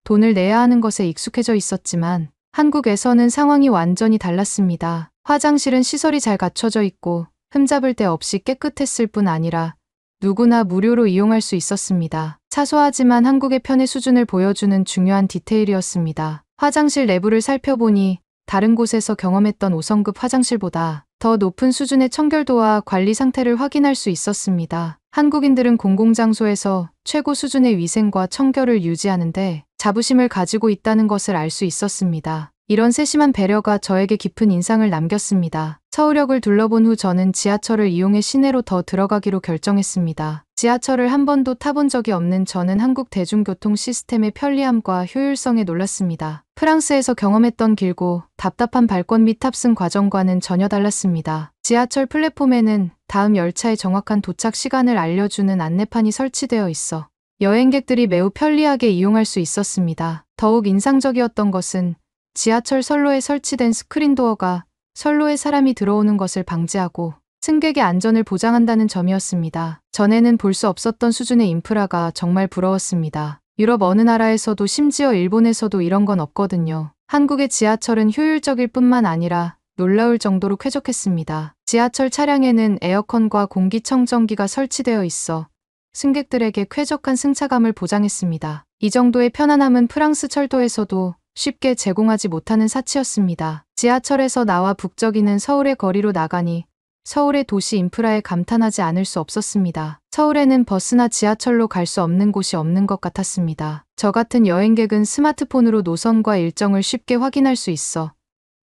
돈을 내야 하는 것에 익숙해져 있었지만 한국에서는 상황이 완전히 달랐습니다. 화장실은 시설이 잘 갖춰져 있고 흠잡을 데 없이 깨끗했을 뿐 아니라 누구나 무료로 이용할 수 있었습니다. 사소하지만 한국의 편의 수준을 보여주는 중요한 디테일이었습니다. 화장실 내부를 살펴보니 다른 곳에서 경험했던 5성급 화장실보다 더 높은 수준의 청결도와 관리 상태를 확인할 수 있었습니다. 한국인들은 공공장소에서 최고 수준의 위생과 청결을 유지하는데 자부심을 가지고 있다는 것을 알 수 있었습니다. 이런 세심한 배려가 저에게 깊은 인상을 남겼습니다. 서울역을 둘러본 후 저는 지하철을 이용해 시내로 더 들어가기로 결정했습니다. 지하철을 한 번도 타본 적이 없는 저는 한국 대중교통 시스템의 편리함과 효율성에 놀랐습니다. 프랑스에서 경험했던 길고 답답한 발권 및 탑승 과정과는 전혀 달랐습니다. 지하철 플랫폼에는 다음 열차의 정확한 도착 시간을 알려주는 안내판이 설치되어 있어 여행객들이 매우 편리하게 이용할 수 있었습니다. 더욱 인상적이었던 것은 지하철 선로에 설치된 스크린 도어가 선로에 사람이 들어오는 것을 방지하고 승객의 안전을 보장한다는 점이었습니다. 전에는 볼 수 없었던 수준의 인프라가 정말 부러웠습니다. 유럽 어느 나라에서도 심지어 일본에서도 이런 건 없거든요. 한국의 지하철은 효율적일 뿐만 아니라 놀라울 정도로 쾌적했습니다. 지하철 차량에는 에어컨과 공기청정기가 설치되어 있어 승객들에게 쾌적한 승차감을 보장했습니다. 이 정도의 편안함은 프랑스 철도에서도 쉽게 제공하지 못하는 사치였습니다. 지하철에서 나와 북적이는 서울의 거리로 나가니 서울의 도시 인프라에 감탄하지 않을 수 없었습니다. 서울에는 버스나 지하철로 갈 수 없는 곳이 없는 것 같았습니다. 저 같은 여행객은 스마트폰으로 노선과 일정을 쉽게 확인할 수 있어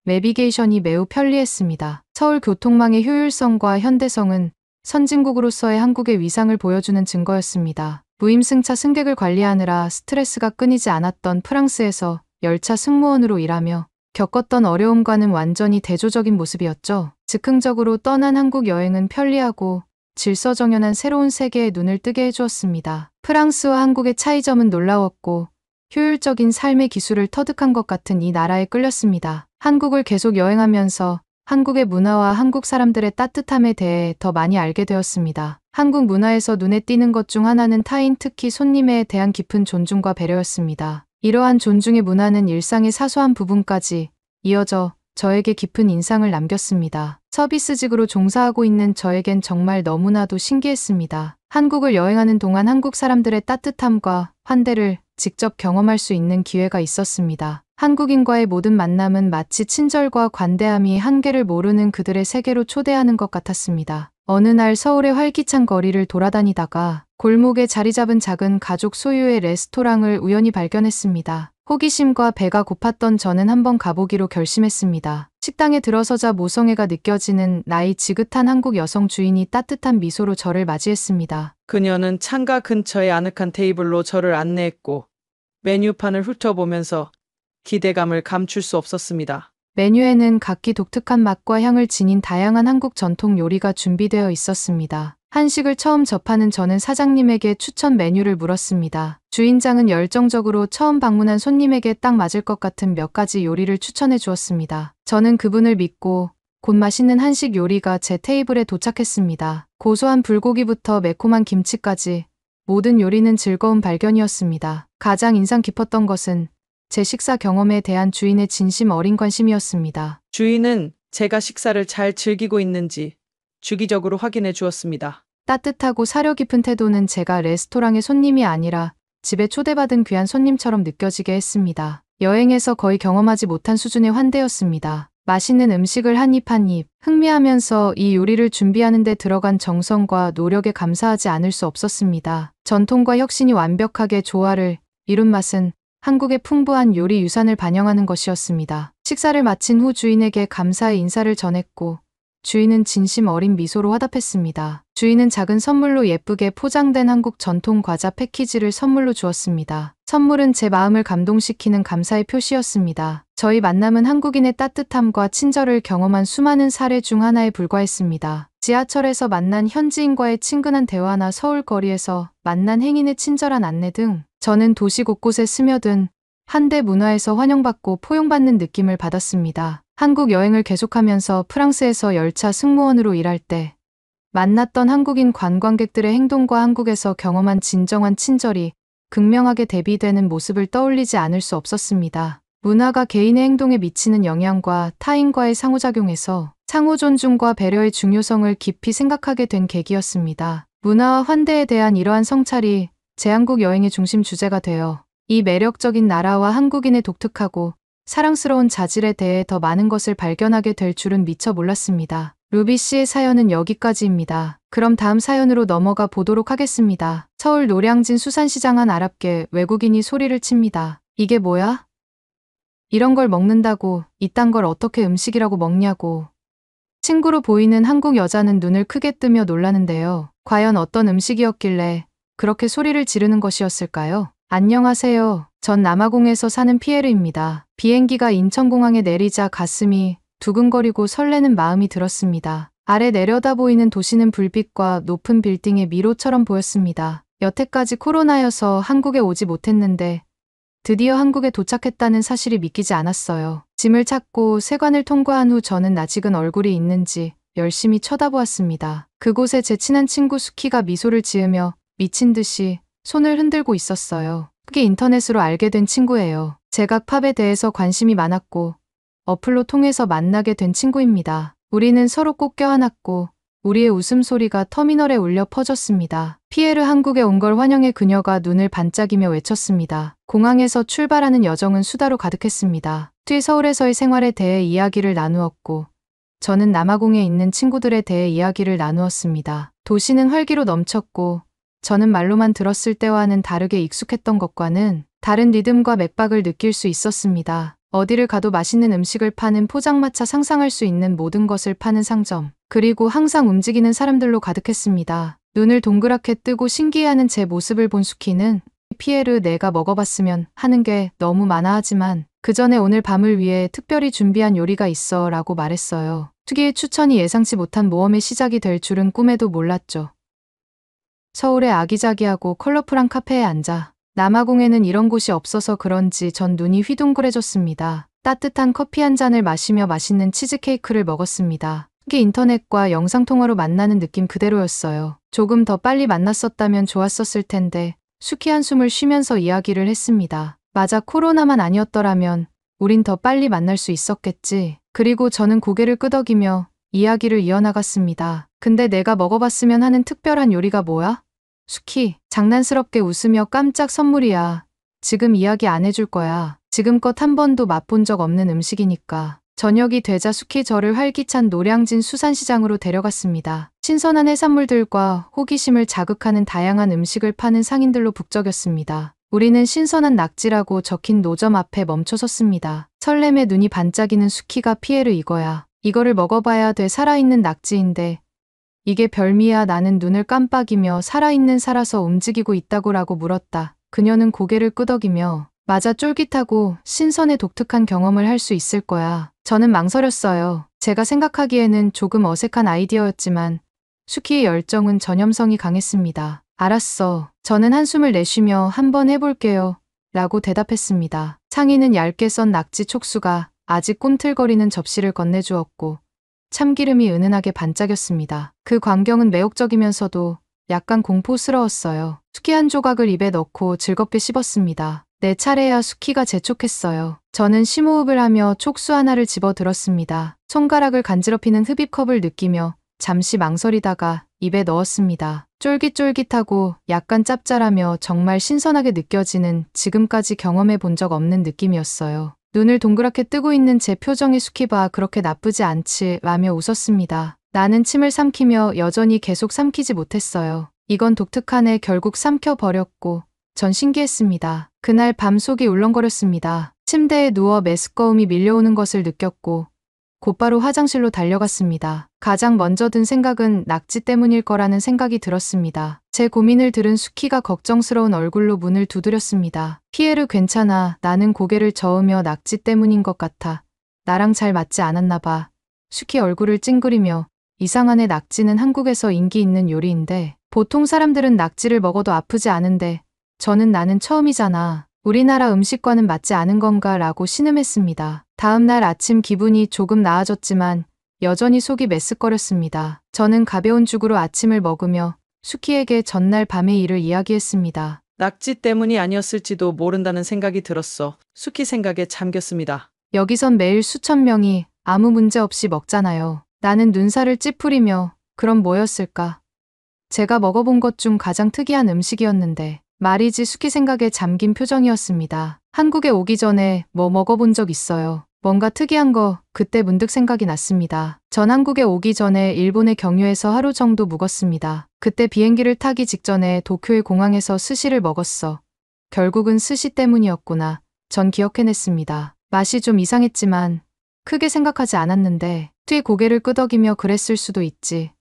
내비게이션이 매우 편리했습니다. 서울 교통망의 효율성과 현대성은 선진국으로서의 한국의 위상을 보여주는 증거였습니다. 무임승차 승객을 관리하느라 스트레스가 끊이지 않았던 프랑스에서 열차 승무원으로 일하며 겪었던 어려움과는 완전히 대조적인 모습이었죠. 즉흥적으로 떠난 한국 여행은 편리하고 질서정연한 새로운 세계에 눈을 뜨게 해주었습니다. 프랑스와 한국의 차이점은 놀라웠고 효율적인 삶의 기술을 터득한 것 같은 이 나라에 끌렸습니다. 한국을 계속 여행하면서 한국의 문화와 한국 사람들의 따뜻함에 대해 더 많이 알게 되었습니다. 한국 문화에서 눈에 띄는 것 중 하나는 타인, 특히 손님에 대한 깊은 존중과 배려였습니다. 이러한 존중의 문화는 일상의 사소한 부분까지 이어져 저에게 깊은 인상을 남겼습니다. 서비스직으로 종사하고 있는 저에겐 정말 너무나도 신기했습니다. 한국을 여행하는 동안 한국 사람들의 따뜻함과 환대를 직접 경험할 수 있는 기회가 있었습니다. 한국인과의 모든 만남은 마치 친절과 관대함이 한계를 모르는 그들의 세계로 초대하는 것 같았습니다. 어느 날 서울의 활기찬 거리를 돌아다니다가 골목에 자리 잡은 작은 가족 소유의 레스토랑을 우연히 발견했습니다. 호기심과 배가 고팠던 저는 한번 가보기로 결심했습니다. 식당에 들어서자 모성애가 느껴지는 나이 지긋한 한국 여성 주인이 따뜻한 미소로 저를 맞이했습니다. 그녀는 창가 근처의 아늑한 테이블로 저를 안내했고 메뉴판을 훑어보면서 기대감을 감출 수 없었습니다. 메뉴에는 각기 독특한 맛과 향을 지닌 다양한 한국 전통 요리가 준비되어 있었습니다. 한식을 처음 접하는 저는 사장님에게 추천 메뉴를 물었습니다. 주인장은 열정적으로 처음 방문한 손님에게 딱 맞을 것 같은 몇 가지 요리를 추천해 주었습니다. 저는 그분을 믿고 곧 맛있는 한식 요리가 제 테이블에 도착했습니다. 고소한 불고기부터 매콤한 김치까지 모든 요리는 즐거운 발견이었습니다. 가장 인상 깊었던 것은 제 식사 경험에 대한 주인의 진심 어린 관심이었습니다. 주인은 제가 식사를 잘 즐기고 있는지 주기적으로 확인해 주었습니다. 따뜻하고 사려 깊은 태도는 제가 레스토랑의 손님이 아니라 집에 초대받은 귀한 손님처럼 느껴지게 했습니다. 여행에서 거의 경험하지 못한 수준의 환대였습니다. 맛있는 음식을 한 입 한 입 흥미하면서 이 요리를 준비하는 데 들어간 정성과 노력에 감사하지 않을 수 없었습니다. 전통과 혁신이 완벽하게 조화를 이룬 맛은 한국의 풍부한 요리 유산을 반영하는 것이었습니다. 식사를 마친 후 주인에게 감사의 인사를 전했고 주인은 진심 어린 미소로 화답했습니다. 주인은 작은 선물로 예쁘게 포장된 한국 전통 과자 패키지를 선물로 주었습니다. 선물은 제 마음을 감동시키는 감사의 표시였습니다. 저희 만남은 한국인의 따뜻함과 친절을 경험한 수많은 사례 중 하나에 불과했습니다. 지하철에서 만난 현지인과의 친근한 대화나 서울 거리에서 만난 행인의 친절한 안내 등 저는 도시 곳곳에 스며든 한대 문화에서 환영받고 포용받는 느낌을 받았습니다. 한국 여행을 계속하면서 프랑스에서 열차 승무원으로 일할 때 만났던 한국인 관광객들의 행동과 한국에서 경험한 진정한 친절이 극명하게 대비되는 모습을 떠올리지 않을 수 없었습니다. 문화가 개인의 행동에 미치는 영향과 타인과의 상호작용에서 상호 존중과 배려의 중요성을 깊이 생각하게 된 계기였습니다. 문화와 환대에 대한 이러한 성찰이 제 한국 여행의 중심 주제가 되어 이 매력적인 나라와 한국인의 독특하고 사랑스러운 자질에 대해 더 많은 것을 발견하게 될 줄은 미처 몰랐습니다. 루비 씨의 사연은 여기까지입니다. 그럼 다음 사연으로 넘어가 보도록 하겠습니다. 서울 노량진 수산시장 한 아랍계 외국인이 소리를 칩니다. 이게 뭐야? 이런 걸 먹는다고 이딴 걸 어떻게 음식이라고 먹냐고. 친구로 보이는 한국 여자는 눈을 크게 뜨며 놀라는데요. 과연 어떤 음식이었길래 그렇게 소리를 지르는 것이었을까요? 안녕하세요. 전 남아공에서 사는 피에르입니다. 비행기가 인천공항에 내리자 가슴이 두근거리고 설레는 마음이 들었습니다. 아래 내려다 보이는 도시는 불빛과 높은 빌딩의 미로처럼 보였습니다. 여태까지 코로나여서 한국에 오지 못했는데 드디어 한국에 도착했다는 사실이 믿기지 않았어요. 짐을 찾고 세관을 통과한 후 저는 낯익은 얼굴이 있는지 열심히 쳐다보았습니다. 그곳에 제 친한 친구 수키가 미소를 지으며 미친 듯이 손을 흔들고 있었어요. 그게 인터넷으로 알게 된 친구예요. 제각 팝에 대해서 관심이 많았고 어플로 통해서 만나게 된 친구입니다. 우리는 서로 꼭 껴안았고 우리의 웃음소리가 터미널에 울려 퍼졌습니다. 피에르 한국에 온 걸 환영해 그녀가 눈을 반짝이며 외쳤습니다. 공항에서 출발하는 여정은 수다로 가득했습니다. 서울에서의 생활에 대해 이야기를 나누었고 저는 남아공에 있는 친구들에 대해 이야기를 나누었습니다. 도시는 활기로 넘쳤고 저는 말로만 들었을 때와는 다르게 익숙했던 것과는 다른 리듬과 맥박을 느낄 수 있었습니다. 어디를 가도 맛있는 음식을 파는 포장마차, 상상할 수 있는 모든 것을 파는 상점, 그리고 항상 움직이는 사람들로 가득했습니다. 눈을 동그랗게 뜨고 신기해하는 제 모습을 본 수키는 피에르, 내가 먹어봤으면 하는 게 너무 많아 하지만 그 전에 오늘 밤을 위해 특별히 준비한 요리가 있어 라고 말했어요. 수키의 추천이 예상치 못한 모험의 시작이 될 줄은 꿈에도 몰랐죠. 서울의 아기자기하고 컬러풀한 카페에 앉아 남아공에는 이런 곳이 없어서 그런지 전 눈이 휘둥그레졌습니다. 따뜻한 커피 한 잔을 마시며 맛있는 치즈케이크를 먹었습니다. 그게 인터넷과 영상통화로 만나는 느낌 그대로였어요. 조금 더 빨리 만났었다면 좋았었을 텐데 수키 한숨을 쉬면서 이야기를 했습니다. 맞아, 코로나만 아니었더라면 우린 더 빨리 만날 수 있었겠지. 그리고 저는 고개를 끄덕이며 이야기를 이어나갔습니다. 근데 내가 먹어봤으면 하는 특별한 요리가 뭐야? 수키, 장난스럽게 웃으며 깜짝 선물이야. 지금 이야기 안 해줄 거야. 지금껏 한 번도 맛본 적 없는 음식이니까. 저녁이 되자 수키 저를 활기찬 노량진 수산시장으로 데려갔습니다. 신선한 해산물들과 호기심을 자극하는 다양한 음식을 파는 상인들로 북적였습니다. 우리는 신선한 낙지라고 적힌 노점 앞에 멈춰섰습니다. 설렘에 눈이 반짝이는 수키가 피에르, 이거야. 이거를 먹어봐야 돼. 살아있는 낙지인데. 이게 별미야. 나는 눈을 깜빡이며 살아있는, 살아서 움직이고 있다고라고 물었다. 그녀는 고개를 끄덕이며 맞아, 쫄깃하고 신선해, 독특한 경험을 할 수 있을 거야. 저는 망설였어요. 제가 생각하기에는 조금 어색한 아이디어였지만 수키의 열정은 전염성이 강했습니다. 알았어. 저는 한숨을 내쉬며 한번 해볼게요. 라고 대답했습니다. 상인은 얇게 썬 낙지 촉수가 아직 꿈틀거리는 접시를 건네주었고 참기름이 은은하게 반짝였습니다. 그 광경은 매혹적이면서도 약간 공포스러웠어요. 수키 한 조각을 입에 넣고 즐겁게 씹었습니다. 내 차례야. 수키가 재촉했어요. 저는 심호흡을 하며 촉수 하나를 집어들었습니다. 손가락을 간지럽히는 흡입컵을 느끼며 잠시 망설이다가 입에 넣었습니다. 쫄깃쫄깃하고 약간 짭짤하며 정말 신선하게 느껴지는, 지금까지 경험해 본 적 없는 느낌이었어요. 눈을 동그랗게 뜨고 있는 제 표정에 수키 봐, 그렇게 나쁘지 않지 라며 웃었습니다. 나는 침을 삼키며 여전히 계속 삼키지 못했어요. 이건 독특하네. 결국 삼켜버렸고 전 신기했습니다. 그날 밤 속이 울렁거렸습니다. 침대에 누워 메스꺼움이 밀려오는 것을 느꼈고 곧바로 화장실로 달려갔습니다. 가장 먼저 든 생각은 낙지 때문일 거라는 생각이 들었습니다. 제 고민을 들은 수키가 걱정스러운 얼굴로 문을 두드렸습니다. 피에르, 괜찮아. 나는 고개를 저으며 낙지 때문인 것 같아. 나랑 잘 맞지 않았나 봐. 수키 얼굴을 찡그리며 이상하네. 낙지는 한국에서 인기 있는 요리인데 보통 사람들은 낙지를 먹어도 아프지 않은데 나는 처음이잖아. 우리나라 음식과는 맞지 않은 건가 라고 신음했습니다. 다음 날 아침 기분이 조금 나아졌지만 여전히 속이 메스꺼렸습니다. 저는 가벼운 죽으로 아침을 먹으며 수키에게 전날 밤의 일을 이야기했습니다. 낙지 때문이 아니었을지도 모른다는 생각이 들었어. 수키 생각에 잠겼습니다. 여기선 매일 수천 명이 아무 문제 없이 먹잖아요. 나는 눈살을 찌푸리며 그럼 뭐였을까? 제가 먹어본 것 중 가장 특이한 음식이었는데 말이지. 수키 생각에 잠긴 표정이었습니다. 한국에 오기 전에 뭐 먹어본 적 있어요. 뭔가 특이한 거. 그때 문득 생각이 났습니다. 전 한국에 오기 전에 일본의 경유에서 하루 정도 묵었습니다. 그때 비행기를 타기 직전에 도쿄의 공항에서 스시를 먹었어. 결국은 스시 때문이었구나. 전 기억해냈습니다. 맛이 좀 이상했지만 크게 생각하지 않았는데 뒤 고개를 끄덕이며 그랬을 수도 있지.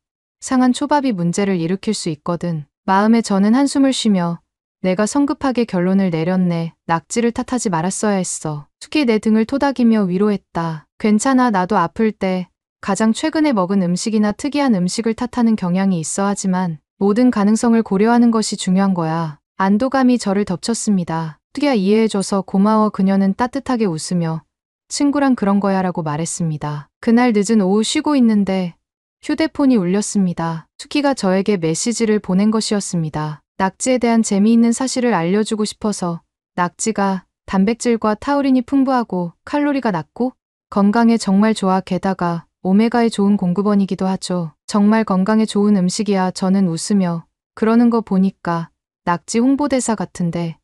상한 초밥이 문제를 일으킬 수 있거든. 마음에 저는 한숨을 쉬며 내가 성급하게 결론을 내렸네. 낙지를 탓하지 말았어야 했어. 숙희 내 등을 토닥이며 위로했다. 괜찮아. 나도 아플 때 가장 최근에 먹은 음식이나 특이한 음식을 탓하는 경향이 있어 하지만 모든 가능성을 고려하는 것이 중요한 거야. 안도감이 저를 덮쳤습니다. 숙희야 이해해줘서 고마워. 그녀는 따뜻하게 웃으며 친구랑 그런 거야 라고 말했습니다. 그날 늦은 오후 쉬고 있는데 휴대폰이 울렸습니다. 숙희가 저에게 메시지를 보낸 것이었습니다. 낙지에 대한 재미있는 사실을 알려주고 싶어서 낙지가 단백질과 타우린이 풍부하고 칼로리가 낮고 건강에 정말 좋아. 게다가 오메가에 좋은 공급원이기도 하죠. 정말 건강에 좋은 음식이야. 저는 웃으며 그러는 거 보니까 낙지 홍보대사 같은데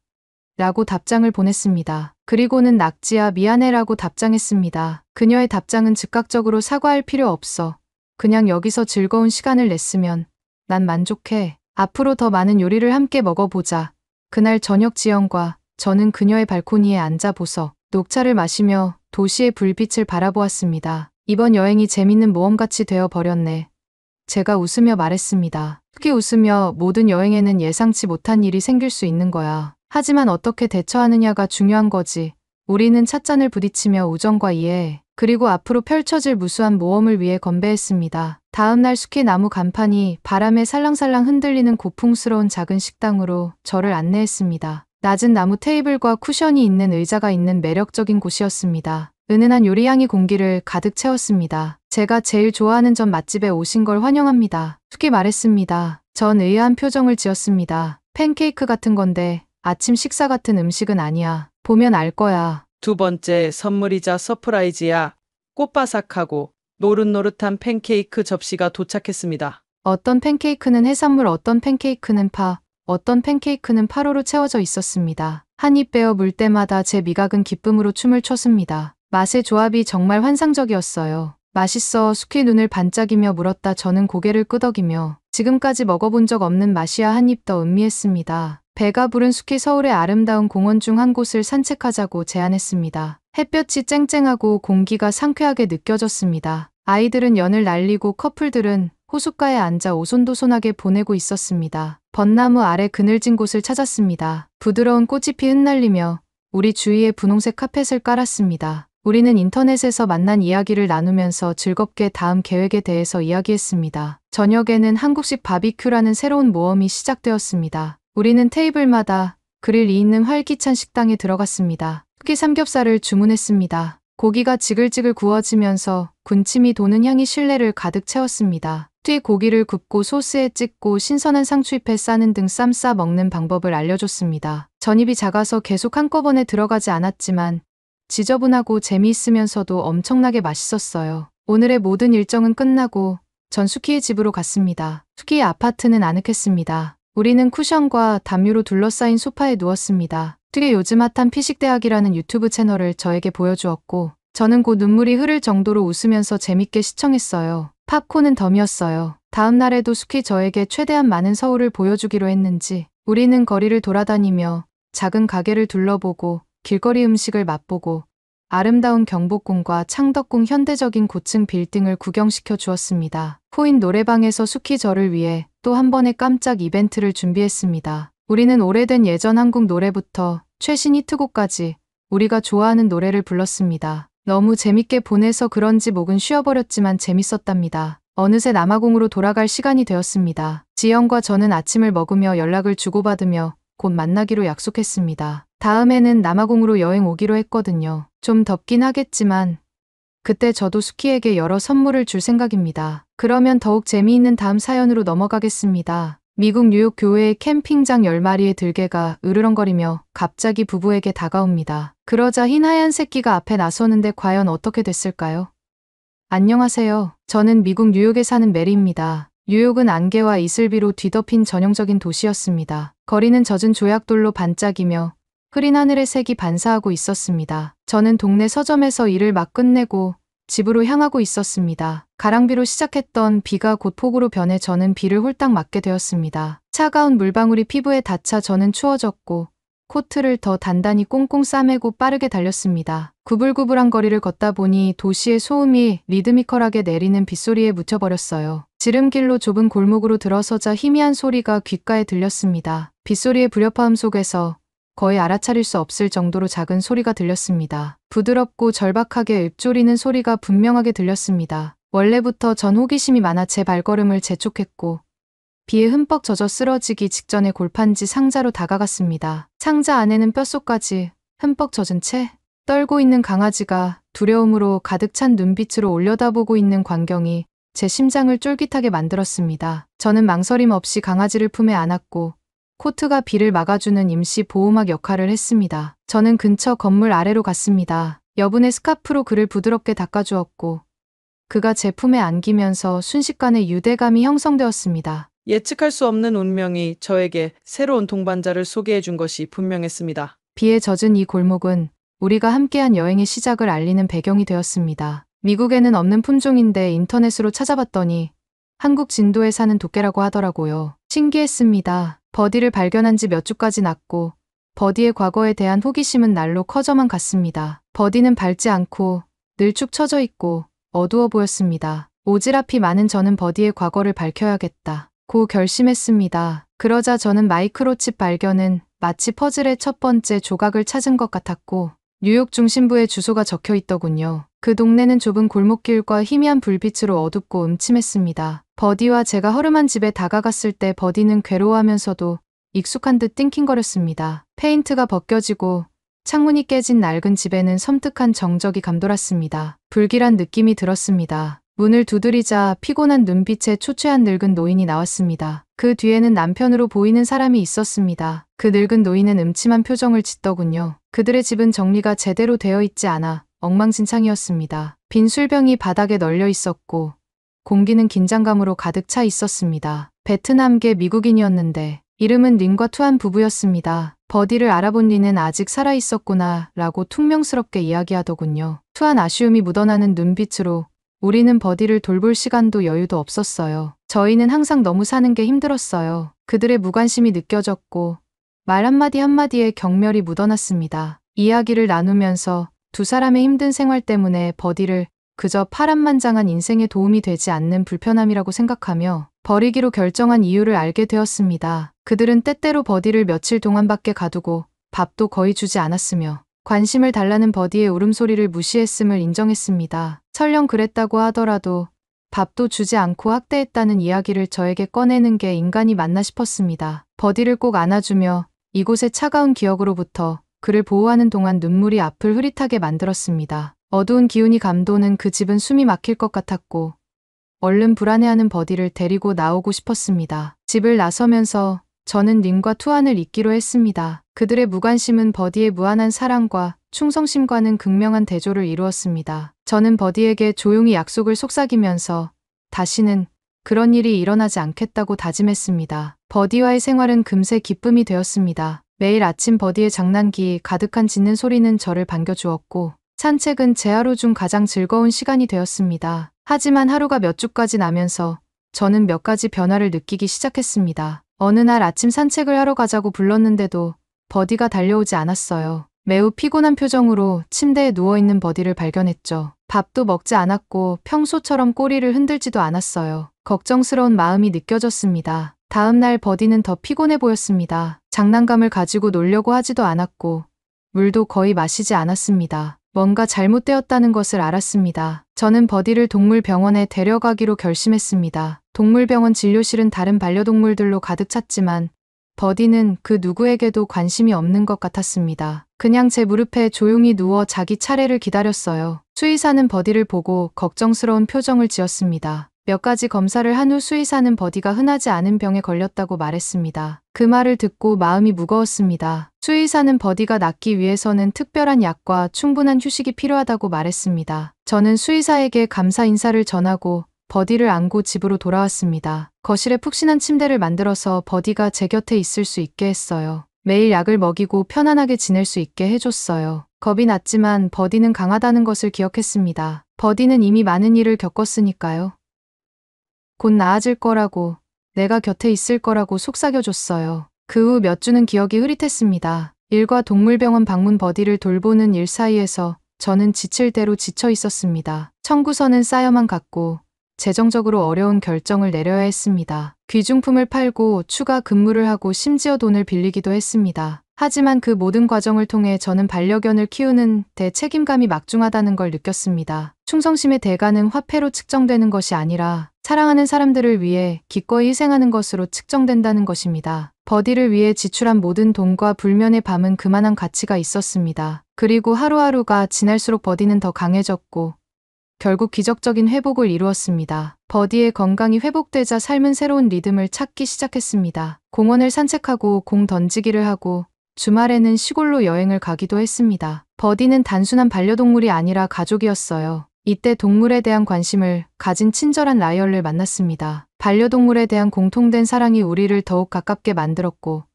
라고 답장을 보냈습니다. 그리고는 낙지야 미안해 라고 답장했습니다. 그녀의 답장은 즉각적으로 사과할 필요 없어. 그냥 여기서 즐거운 시간을 냈으면 난 만족해. 앞으로 더 많은 요리를 함께 먹어보자. 그날 저녁 지영과 저는 그녀의 발코니에 앉아 보석 녹차를 마시며 도시의 불빛을 바라보았습니다. 이번 여행이 재밌는 모험같이 되어 버렸네. 제가 웃으며 말했습니다. 특히 웃으며 모든 여행에는 예상치 못한 일이 생길 수 있는 거야. 하지만 어떻게 대처하느냐가 중요한 거지. 우리는 찻잔을 부딪히며 우정과 이해, 그리고 앞으로 펼쳐질 무수한 모험을 위해 건배했습니다. 다음 날 숙희 나무 간판이 바람에 살랑살랑 흔들리는 고풍스러운 작은 식당으로 저를 안내했습니다. 낮은 나무 테이블과 쿠션이 있는 의자가 있는 매력적인 곳이었습니다. 은은한 요리향이 공기를 가득 채웠습니다. 제가 제일 좋아하는 전 맛집에 오신 걸 환영합니다. 숙희 말했습니다. 전 의아한 표정을 지었습니다. 팬케이크 같은 건데 아침 식사 같은 음식은 아니야. 보면 알 거야. 두 번째 선물이자 서프라이즈야. 꽃바삭하고 노릇노릇한 팬케이크 접시가 도착했습니다. 어떤 팬케이크는 해산물, 어떤 팬케이크는 파, 어떤 팬케이크는 파로로 채워져 있었습니다. 한 입 베어 물 때마다 제 미각은 기쁨으로 춤을 췄습니다. 맛의 조합이 정말 환상적이었어요. 맛있어. 숙희 눈을 반짝이며 물었다. 저는 고개를 끄덕이며 지금까지 먹어본 적 없는 맛이야. 한 입 더 음미했습니다. 배가 부른 숙희 서울의 아름다운 공원 중 한 곳을 산책하자고 제안했습니다. 햇볕이 쨍쨍하고 공기가 상쾌하게 느껴졌습니다. 아이들은 연을 날리고 커플들은 호숫가에 앉아 오손도손하게 보내고 있었습니다. 벚나무 아래 그늘진 곳을 찾았습니다. 부드러운 꽃잎이 흩날리며 우리 주위에 분홍색 카펫을 깔았습니다. 우리는 인터넷에서 만난 이야기를 나누면서 즐겁게 다음 계획에 대해서 이야기했습니다. 저녁에는 한국식 바비큐라는 새로운 모험이 시작되었습니다. 우리는 테이블마다 그릴이 있는 활기찬 식당에 들어갔습니다. 특히 삼겹살을 주문했습니다. 고기가 지글지글 구워지면서 군침이 도는 향이 실내를 가득 채웠습니다. 뒤 고기를 굽고 소스에 찍고 신선한 상추잎에 싸는 등 쌈 싸 먹는 방법을 알려줬습니다. 전입이 작아서 계속 한꺼번에 들어가지 않았지만 지저분하고 재미있으면서도 엄청나게 맛있었어요. 오늘의 모든 일정은 끝나고 전 숙희의 집으로 갔습니다. 숙희의 아파트는 아늑했습니다. 우리는 쿠션과 담요로 둘러싸인 소파에 누웠습니다. 특히 요즘 핫한 피식대학이라는 유튜브 채널을 저에게 보여주었고 저는 곧 눈물이 흐를 정도로 웃으면서 재밌게 시청했어요. 팝콘은 덤이었어요. 다음 날에도 숙희 저에게 최대한 많은 서울을 보여주기로 했는지 우리는 거리를 돌아다니며 작은 가게를 둘러보고 길거리 음식을 맛보고 아름다운 경복궁과 창덕궁 현대적인 고층 빌딩을 구경시켜 주었습니다. 코인 노래방에서 숙희 저를 위해 또 한 번의 깜짝 이벤트를 준비했습니다. 우리는 오래된 예전 한국 노래부터 최신 히트곡까지 우리가 좋아하는 노래를 불렀습니다. 너무 재밌게 보내서 그런지 목은 쉬어버렸지만 재밌었답니다. 어느새 남아공으로 돌아갈 시간이 되었습니다. 지영과 저는 아침을 먹으며 연락을 주고받으며 곧 만나기로 약속했습니다. 다음에는 남아공으로 여행 오기로 했거든요. 좀 덥긴 하겠지만 그때 저도 숙희에게 여러 선물을 줄 생각입니다. 그러면 더욱 재미있는 다음 사연으로 넘어가겠습니다. 미국 뉴욕 교외의 캠핑장 10마리의 들개가 으르렁거리며 갑자기 부부에게 다가옵니다. 그러자 흰 하얀 새끼가 앞에 나서는데 과연 어떻게 됐을까요? 안녕하세요. 저는 미국 뉴욕에 사는 메리입니다. 뉴욕은 안개와 이슬비로 뒤덮인 전형적인 도시였습니다. 거리는 젖은 조약돌로 반짝이며 흐린 하늘의 색이 반사하고 있었습니다. 저는 동네 서점에서 일을 막 끝내고 집으로 향하고 있었습니다. 가랑비로 시작했던 비가 곧 폭우로 변해 저는 비를 홀딱 맞게 되었습니다. 차가운 물방울이 피부에 닿자 저는 추워졌고 코트를 더 단단히 꽁꽁 싸매고 빠르게 달렸습니다. 구불구불한 거리를 걷다 보니 도시의 소음이 리드미컬하게 내리는 빗소리에 묻혀버렸어요. 지름길로 좁은 골목으로 들어서자 희미한 소리가 귓가에 들렸습니다. 빗소리의 불협화음 속에서 거의 알아차릴 수 없을 정도로 작은 소리가 들렸습니다. 부드럽고 절박하게 읊조리는 소리가 분명하게 들렸습니다. 원래부터 전 호기심이 많아 제 발걸음을 재촉했고 비에 흠뻑 젖어 쓰러지기 직전에 골판지 상자로 다가갔습니다. 상자 안에는 뼛속까지 흠뻑 젖은 채 떨고 있는 강아지가 두려움으로 가득 찬 눈빛으로 올려다보고 있는 광경이 제 심장을 쫄깃하게 만들었습니다. 저는 망설임 없이 강아지를 품에 안았고 코트가 비를 막아주는 임시 보호막 역할을 했습니다. 저는 근처 건물 아래로 갔습니다. 여분의 스카프로 그를 부드럽게 닦아주었고 그가 제 품에 안기면서 순식간에 유대감이 형성되었습니다. 예측할 수 없는 운명이 저에게 새로운 동반자를 소개해 준 것이 분명했습니다. 비에 젖은 이 골목은 우리가 함께한 여행의 시작을 알리는 배경이 되었습니다. 미국에는 없는 품종인데 인터넷으로 찾아봤더니 한국 진도에 사는 도깨라고 하더라고요. 신기했습니다. 버디를 발견한 지 몇 주까지 났고 버디의 과거에 대한 호기심은 날로 커져만 갔습니다. 버디는 밝지 않고 늘 축 처져 있고 어두워 보였습니다. 오지랖이 많은 저는 버디의 과거를 밝혀야겠다 고 결심했습니다. 그러자 저는 마이크로칩 발견은 마치 퍼즐의 첫 번째 조각을 찾은 것 같았고 뉴욕 중심부에 주소가 적혀 있더군요. 그 동네는 좁은 골목길과 희미한 불빛으로 어둡고 음침했습니다. 버디와 제가 허름한 집에 다가갔을 때 버디는 괴로워하면서도 익숙한 듯 띵킹거렸습니다. 페인트가 벗겨지고 창문이 깨진 낡은 집에는 섬뜩한 정적이 감돌았습니다. 불길한 느낌이 들었습니다. 문을 두드리자 피곤한 눈빛에 초췌한 늙은 노인이 나왔습니다. 그 뒤에는 남편으로 보이는 사람이 있었습니다. 그 늙은 노인은 음침한 표정을 짓더군요. 그들의 집은 정리가 제대로 되어 있지 않아 엉망진창이었습니다. 빈 술병이 바닥에 널려 있었고 공기는 긴장감으로 가득 차 있었습니다. 베트남계 미국인이었는데 이름은 린과 투안 부부였습니다. 버디를 알아본 린은 아직 살아있었구나 라고 퉁명스럽게 이야기하더군요. 투안 아쉬움이 묻어나는 눈빛으로 우리는 버디를 돌볼 시간도 여유도 없었어요. 저희는 항상 너무 사는 게 힘들었어요. 그들의 무관심이 느껴졌고 말 한마디 한마디에 경멸이 묻어났습니다. 이야기를 나누면서 두 사람의 힘든 생활 때문에 버디를 그저 파란만장한 인생에 도움이 되지 않는 불편함이라고 생각하며 버리기로 결정한 이유를 알게 되었습니다. 그들은 때때로 버디를 며칠 동안 밖에 가두고 밥도 거의 주지 않았으며 관심을 달라는 버디의 울음소리를 무시했음을 인정했습니다. 설령 그랬다고 하더라도 밥도 주지 않고 학대했다는 이야기를 저에게 꺼내는 게 인간이 맞나 싶었습니다. 버디를 꼭 안아주며 이곳의 차가운 기억으로부터 그를 보호하는 동안 눈물이 앞을 흐릿하게 만들었습니다. 어두운 기운이 감도는 그 집은 숨이 막힐 것 같았고 얼른 불안해하는 버디를 데리고 나오고 싶었습니다. 집을 나서면서 저는 린과 투안을 잊기로 했습니다. 그들의 무관심은 버디의 무한한 사랑과 충성심과는 극명한 대조를 이루었습니다. 저는 버디에게 조용히 약속을 속삭이면서 다시는 그런 일이 일어나지 않겠다고 다짐했습니다. 버디와의 생활은 금세 기쁨이 되었습니다. 매일 아침 버디의 장난기 가득한 짖는 소리는 저를 반겨주었고 산책은 제 하루 중 가장 즐거운 시간이 되었습니다. 하지만 하루가 몇 주까지 나면서 저는 몇 가지 변화를 느끼기 시작했습니다. 어느 날 아침 산책을 하러 가자고 불렀는데도 버디가 달려오지 않았어요. 매우 피곤한 표정으로 침대에 누워있는 버디를 발견했죠. 밥도 먹지 않았고 평소처럼 꼬리를 흔들지도 않았어요. 걱정스러운 마음이 느껴졌습니다. 다음 날 버디는 더 피곤해 보였습니다. 장난감을 가지고 놀려고 하지도 않았고 물도 거의 마시지 않았습니다. 뭔가 잘못되었다는 것을 알았습니다. 저는 버디를 동물병원에 데려가기로 결심했습니다. 동물병원 진료실은 다른 반려동물들로 가득 찼지만 버디는 그 누구에게도 관심이 없는 것 같았습니다. 그냥 제 무릎에 조용히 누워 자기 차례를 기다렸어요. 수의사는 버디를 보고 걱정스러운 표정을 지었습니다. 몇 가지 검사를 한 후 수의사는 버디가 흔하지 않은 병에 걸렸다고 말했습니다. 그 말을 듣고 마음이 무거웠습니다. 수의사는 버디가 낫기 위해서는 특별한 약과 충분한 휴식이 필요하다고 말했습니다. 저는 수의사에게 감사 인사를 전하고 버디를 안고 집으로 돌아왔습니다. 거실에 푹신한 침대를 만들어서 버디가 제 곁에 있을 수 있게 했어요. 매일 약을 먹이고 편안하게 지낼 수 있게 해줬어요. 겁이 났지만 버디는 강하다는 것을 기억했습니다. 버디는 이미 많은 일을 겪었으니까요. 곧 나아질 거라고, 내가 곁에 있을 거라고 속삭여줬어요. 그 후 몇 주는 기억이 흐릿했습니다. 일과 동물병원 방문 버디를 돌보는 일 사이에서 저는 지칠 대로 지쳐 있었습니다. 청구서는 쌓여만 갔고 재정적으로 어려운 결정을 내려야 했습니다. 귀중품을 팔고 추가 근무를 하고 심지어 돈을 빌리기도 했습니다. 하지만 그 모든 과정을 통해 저는 반려견을 키우는 데 책임감이 막중하다는 걸 느꼈습니다. 충성심의 대가는 화폐로 측정되는 것이 아니라 사랑하는 사람들을 위해 기꺼이 희생하는 것으로 측정된다는 것입니다. 버디를 위해 지출한 모든 돈과 불면의 밤은 그만한 가치가 있었습니다. 그리고 하루하루가 지날수록 버디는 더 강해졌고 결국 기적적인 회복을 이루었습니다. 버디의 건강이 회복되자 삶은 새로운 리듬을 찾기 시작했습니다. 공원을 산책하고 공 던지기를 하고 주말에는 시골로 여행을 가기도 했습니다. 버디는 단순한 반려동물이 아니라 가족이었어요. 이때 동물에 대한 관심을 가진 친절한 라이언을 만났습니다. 반려동물에 대한 공통된 사랑이 우리를 더욱 가깝게 만들었고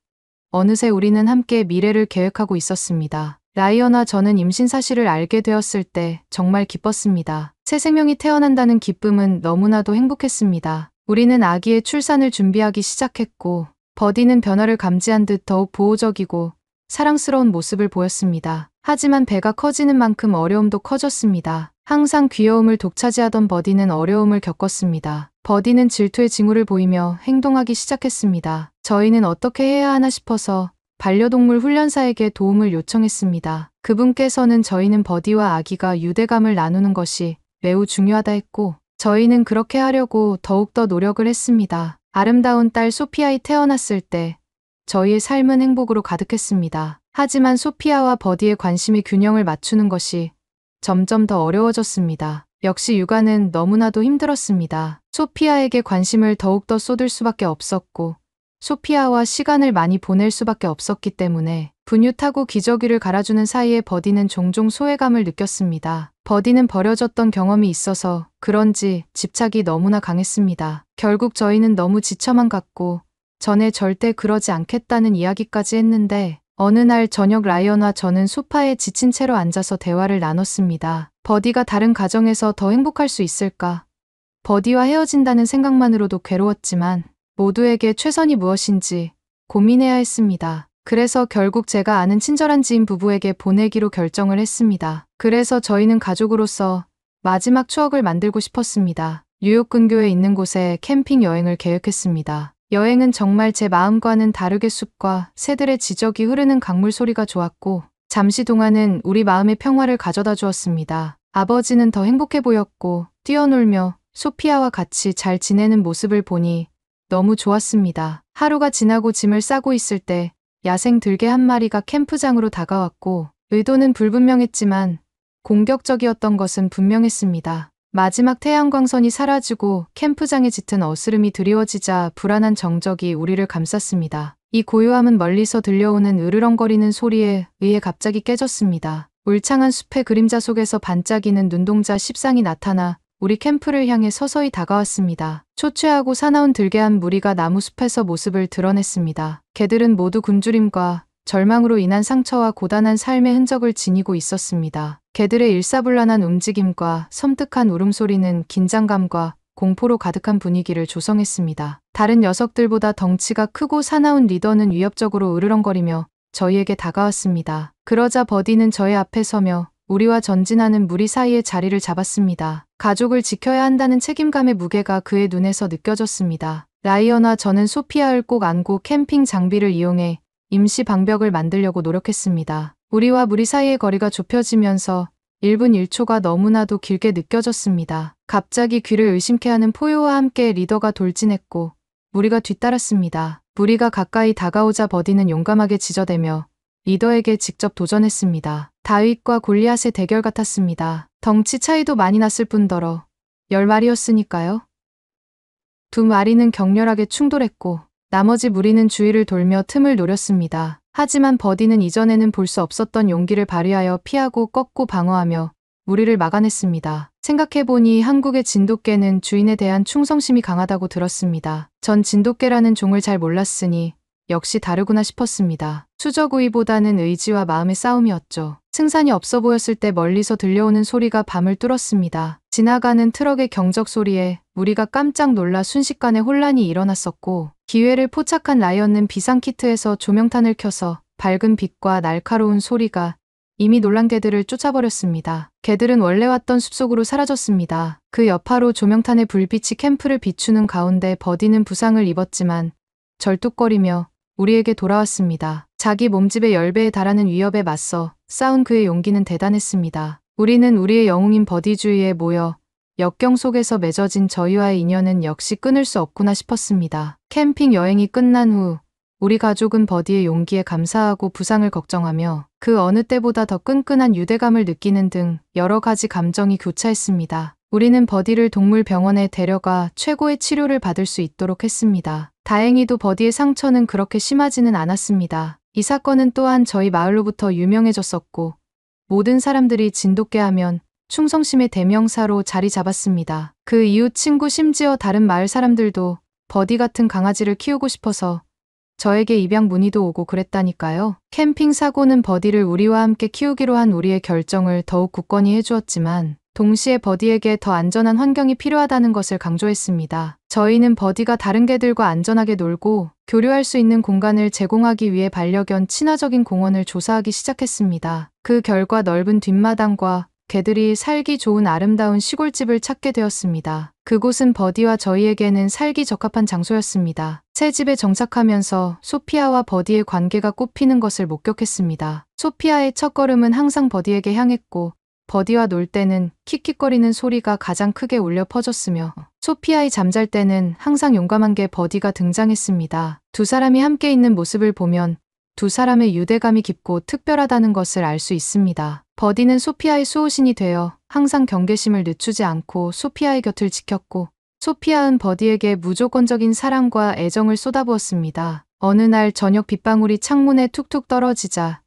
어느새 우리는 함께 미래를 계획하고 있었습니다. 라이언과 저는 임신 사실을 알게 되었을 때 정말 기뻤습니다. 새 생명이 태어난다는 기쁨은 너무나도 행복했습니다. 우리는 아기의 출산을 준비하기 시작했고 버디는 변화를 감지한 듯 더욱 보호적이고 사랑스러운 모습을 보였습니다. 하지만 배가 커지는 만큼 어려움도 커졌습니다. 항상 귀여움을 독차지하던 버디는 어려움을 겪었습니다. 버디는 질투의 징후를 보이며 행동하기 시작했습니다. 저희는 어떻게 해야 하나 싶어서 반려동물 훈련사에게 도움을 요청했습니다. 그분께서는 저희는 버디와 아기가 유대감을 나누는 것이 매우 중요하다 했고 저희는 그렇게 하려고 더욱더 노력을 했습니다. 아름다운 딸 소피아이 태어났을 때 저희의 삶은 행복으로 가득했습니다. 하지만 소피아와 버디의 관심이 균형을 맞추는 것이 점점 더 어려워졌습니다. 역시 육아는 너무나도 힘들었습니다. 소피아에게 관심을 더욱더 쏟을 수밖에 없었고 소피아와 시간을 많이 보낼 수밖에 없었기 때문에 분유 타고 기저귀를 갈아주는 사이에 버디는 종종 소외감을 느꼈습니다. 버디는 버려졌던 경험이 있어서 그런지 집착이 너무나 강했습니다. 결국 저희는 너무 지쳐만 갔고 전에 절대 그러지 않겠다는 이야기까지 했는데 어느 날 저녁 라이언과 저는 소파에 지친 채로 앉아서 대화를 나눴습니다. 버디가 다른 가정에서 더 행복할 수 있을까? 버디와 헤어진다는 생각만으로도 괴로웠지만 모두에게 최선이 무엇인지 고민해야 했습니다. 그래서 결국 제가 아는 친절한 지인 부부에게 보내기로 결정을 했습니다. 그래서 저희는 가족으로서 마지막 추억을 만들고 싶었습니다. 뉴욕 근교에 있는 곳에 캠핑 여행을 계획했습니다. 여행은 정말 제 마음과는 다르게 숲과 새들의 지저귀 흐르는 강물 소리가 좋았고 잠시 동안은 우리 마음의 평화를 가져다 주었습니다. 아버지는 더 행복해 보였고 뛰어놀며 소피아와 같이 잘 지내는 모습을 보니 너무 좋았습니다. 하루가 지나고 짐을 싸고 있을 때 야생 들개 한 마리가 캠프장으로 다가왔고 의도는 불분명했지만 공격적이었던 것은 분명했습니다. 마지막 태양광선이 사라지고 캠프장에 짙은 어스름이 드리워지자 불안한 정적이 우리를 감쌌습니다. 이 고요함은 멀리서 들려오는 으르렁거리는 소리에 의해 갑자기 깨졌습니다. 울창한 숲의 그림자 속에서 반짝이는 눈동자 10쌍이 나타나 우리 캠프를 향해 서서히 다가왔습니다. 초췌하고 사나운 들개 한 무리가 나무 숲에서 모습을 드러냈습니다. 개들은 모두 굶주림과 절망으로 인한 상처와 고단한 삶의 흔적을 지니고 있었습니다. 개들의 일사불란한 움직임과 섬뜩한 울음소리는 긴장감과 공포로 가득한 분위기를 조성했습니다. 다른 녀석들보다 덩치가 크고 사나운 리더는 위협적으로 으르렁거리며 저희에게 다가왔습니다. 그러자 버디는 저의 앞에 서며 우리와 전진하는 무리 사이에 자리를 잡았습니다. 가족을 지켜야 한다는 책임감의 무게가 그의 눈에서 느껴졌습니다. 라이언과 저는 소피아를 꼭 안고 캠핑 장비를 이용해 임시 방벽을 만들려고 노력했습니다. 우리와 무리 사이의 거리가 좁혀지면서 1분 1초가 너무나도 길게 느껴졌습니다. 갑자기 귀를 의심케 하는 포효와 함께 리더가 돌진했고 무리가 뒤따랐습니다. 무리가 가까이 다가오자 버디는 용감하게 지저대며 리더에게 직접 도전했습니다. 다윗과 골리앗의 대결 같았습니다. 덩치 차이도 많이 났을 뿐더러 10마리였으니까요. 두 마리는 격렬하게 충돌했고 나머지 무리는 주위를 돌며 틈을 노렸습니다. 하지만 버디는 이전에는 볼 수 없었던 용기를 발휘하여 피하고 꺾고 방어하며 무리를 막아냈습니다. 생각해보니 한국의 진돗개는 주인에 대한 충성심이 강하다고 들었습니다. 전 진돗개라는 종을 잘 몰랐으니 역시 다르구나 싶었습니다. 수저구이보다는 의지와 마음의 싸움이었죠. 승산이 없어 보였을 때 멀리서 들려오는 소리가 밤을 뚫었습니다. 지나가는 트럭의 경적 소리에 무리가 깜짝 놀라 순식간에 혼란이 일어났었고 기회를 포착한 라이언은 비상키트에서 조명탄을 켜서 밝은 빛과 날카로운 소리가 이미 놀란 개들을 쫓아버렸습니다. 개들은 원래 왔던 숲속으로 사라졌습니다. 그 여파로 조명탄의 불빛이 캠프를 비추는 가운데 버디는 부상을 입었지만 절뚝거리며 우리에게 돌아왔습니다. 자기 몸집의 10배에 달하는 위협에 맞서 싸운 그의 용기는 대단했습니다. 우리는 우리의 영웅인 버디 주위에 모여 역경 속에서 맺어진 저희와의 인연은 역시 끊을 수 없구나 싶었습니다. 캠핑 여행이 끝난 후 우리 가족은 버디의 용기에 감사하고 부상을 걱정하며 그 어느 때보다 더 끈끈한 유대감을 느끼는 등 여러 가지 감정이 교차했습니다. 우리는 버디를 동물병원에 데려가 최고의 치료를 받을 수 있도록 했습니다. 다행히도 버디의 상처는 그렇게 심하지는 않았습니다. 이 사건은 또한 저희 마을로부터 유명해졌었고 모든 사람들이 진돗개 하면 충성심의 대명사로 자리 잡았습니다. 그 이웃 친구 심지어 다른 마을 사람들도 버디 같은 강아지를 키우고 싶어서 저에게 입양 문의도 오고 그랬다니까요. 캠핑 사고는 버디를 우리와 함께 키우기로 한 우리의 결정을 더욱 굳건히 해주었지만 동시에 버디에게 더 안전한 환경이 필요하다는 것을 강조했습니다. 저희는 버디가 다른 개들과 안전하게 놀고 교류할 수 있는 공간을 제공하기 위해 반려견 친화적인 공원을 조사하기 시작했습니다. 그 결과 넓은 뒷마당과 개들이 살기 좋은 아름다운 시골집을 찾게 되었습니다. 그곳은 버디와 저희에게는 살기 적합한 장소였습니다. 새 집에 정착하면서 소피아와 버디의 관계가 꽃피는 것을 목격했습니다. 소피아의 첫걸음은 항상 버디에게 향했고 버디와 놀 때는 킥킥거리는 소리가 가장 크게 울려 퍼졌으며 소피아이 잠잘 때는 항상 용감한 게 버디가 등장했습니다. 두 사람이 함께 있는 모습을 보면 두 사람의 유대감이 깊고 특별하다는 것을 알 수 있습니다. 버디는 소피아의 수호신이 되어 항상 경계심을 늦추지 않고 소피아의 곁을 지켰고 소피아는 버디에게 무조건적인 사랑과 애정을 쏟아부었습니다. 어느 날 저녁 빗방울이 창문에 툭툭 떨어지자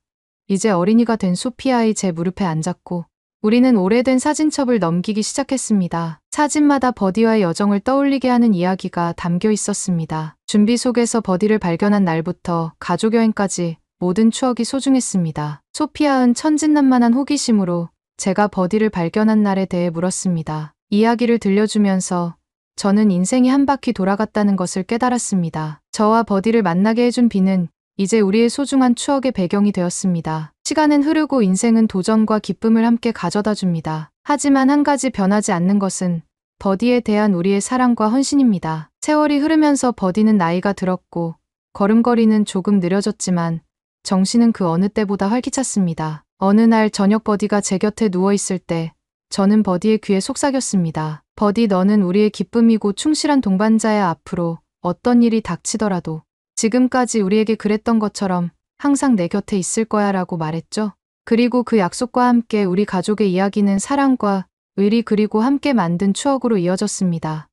이제 어린이가 된 소피아의 제 무릎에 앉았고 우리는 오래된 사진첩을 넘기기 시작했습니다. 사진마다 버디와의 여정을 떠올리게 하는 이야기가 담겨 있었습니다. 준비 속에서 버디를 발견한 날부터 가족여행까지 모든 추억이 소중했습니다. 소피아는 천진난만한 호기심으로 제가 버디를 발견한 날에 대해 물었습니다. 이야기를 들려주면서 저는 인생이 한 바퀴 돌아갔다는 것을 깨달았습니다. 저와 버디를 만나게 해준 비는 이제 우리의 소중한 추억의 배경이 되었습니다. 시간은 흐르고 인생은 도전과 기쁨을 함께 가져다 줍니다. 하지만 한 가지 변하지 않는 것은 버디에 대한 우리의 사랑과 헌신입니다. 세월이 흐르면서 버디는 나이가 들었고 걸음걸이는 조금 느려졌지만 정신은 그 어느 때보다 활기찼습니다. 어느 날 저녁 버디가 제 곁에 누워있을 때 저는 버디의 귀에 속삭였습니다. 버디, 너는 우리의 기쁨이고 충실한 동반자야. 앞으로 어떤 일이 닥치더라도 지금까지 우리에게 그랬던 것처럼 항상 내 곁에 있을 거야 라고 말했죠. 그리고 그 약속과 함께 우리 가족의 이야기는 사랑과 의리 그리고 함께 만든 추억으로 이어졌습니다.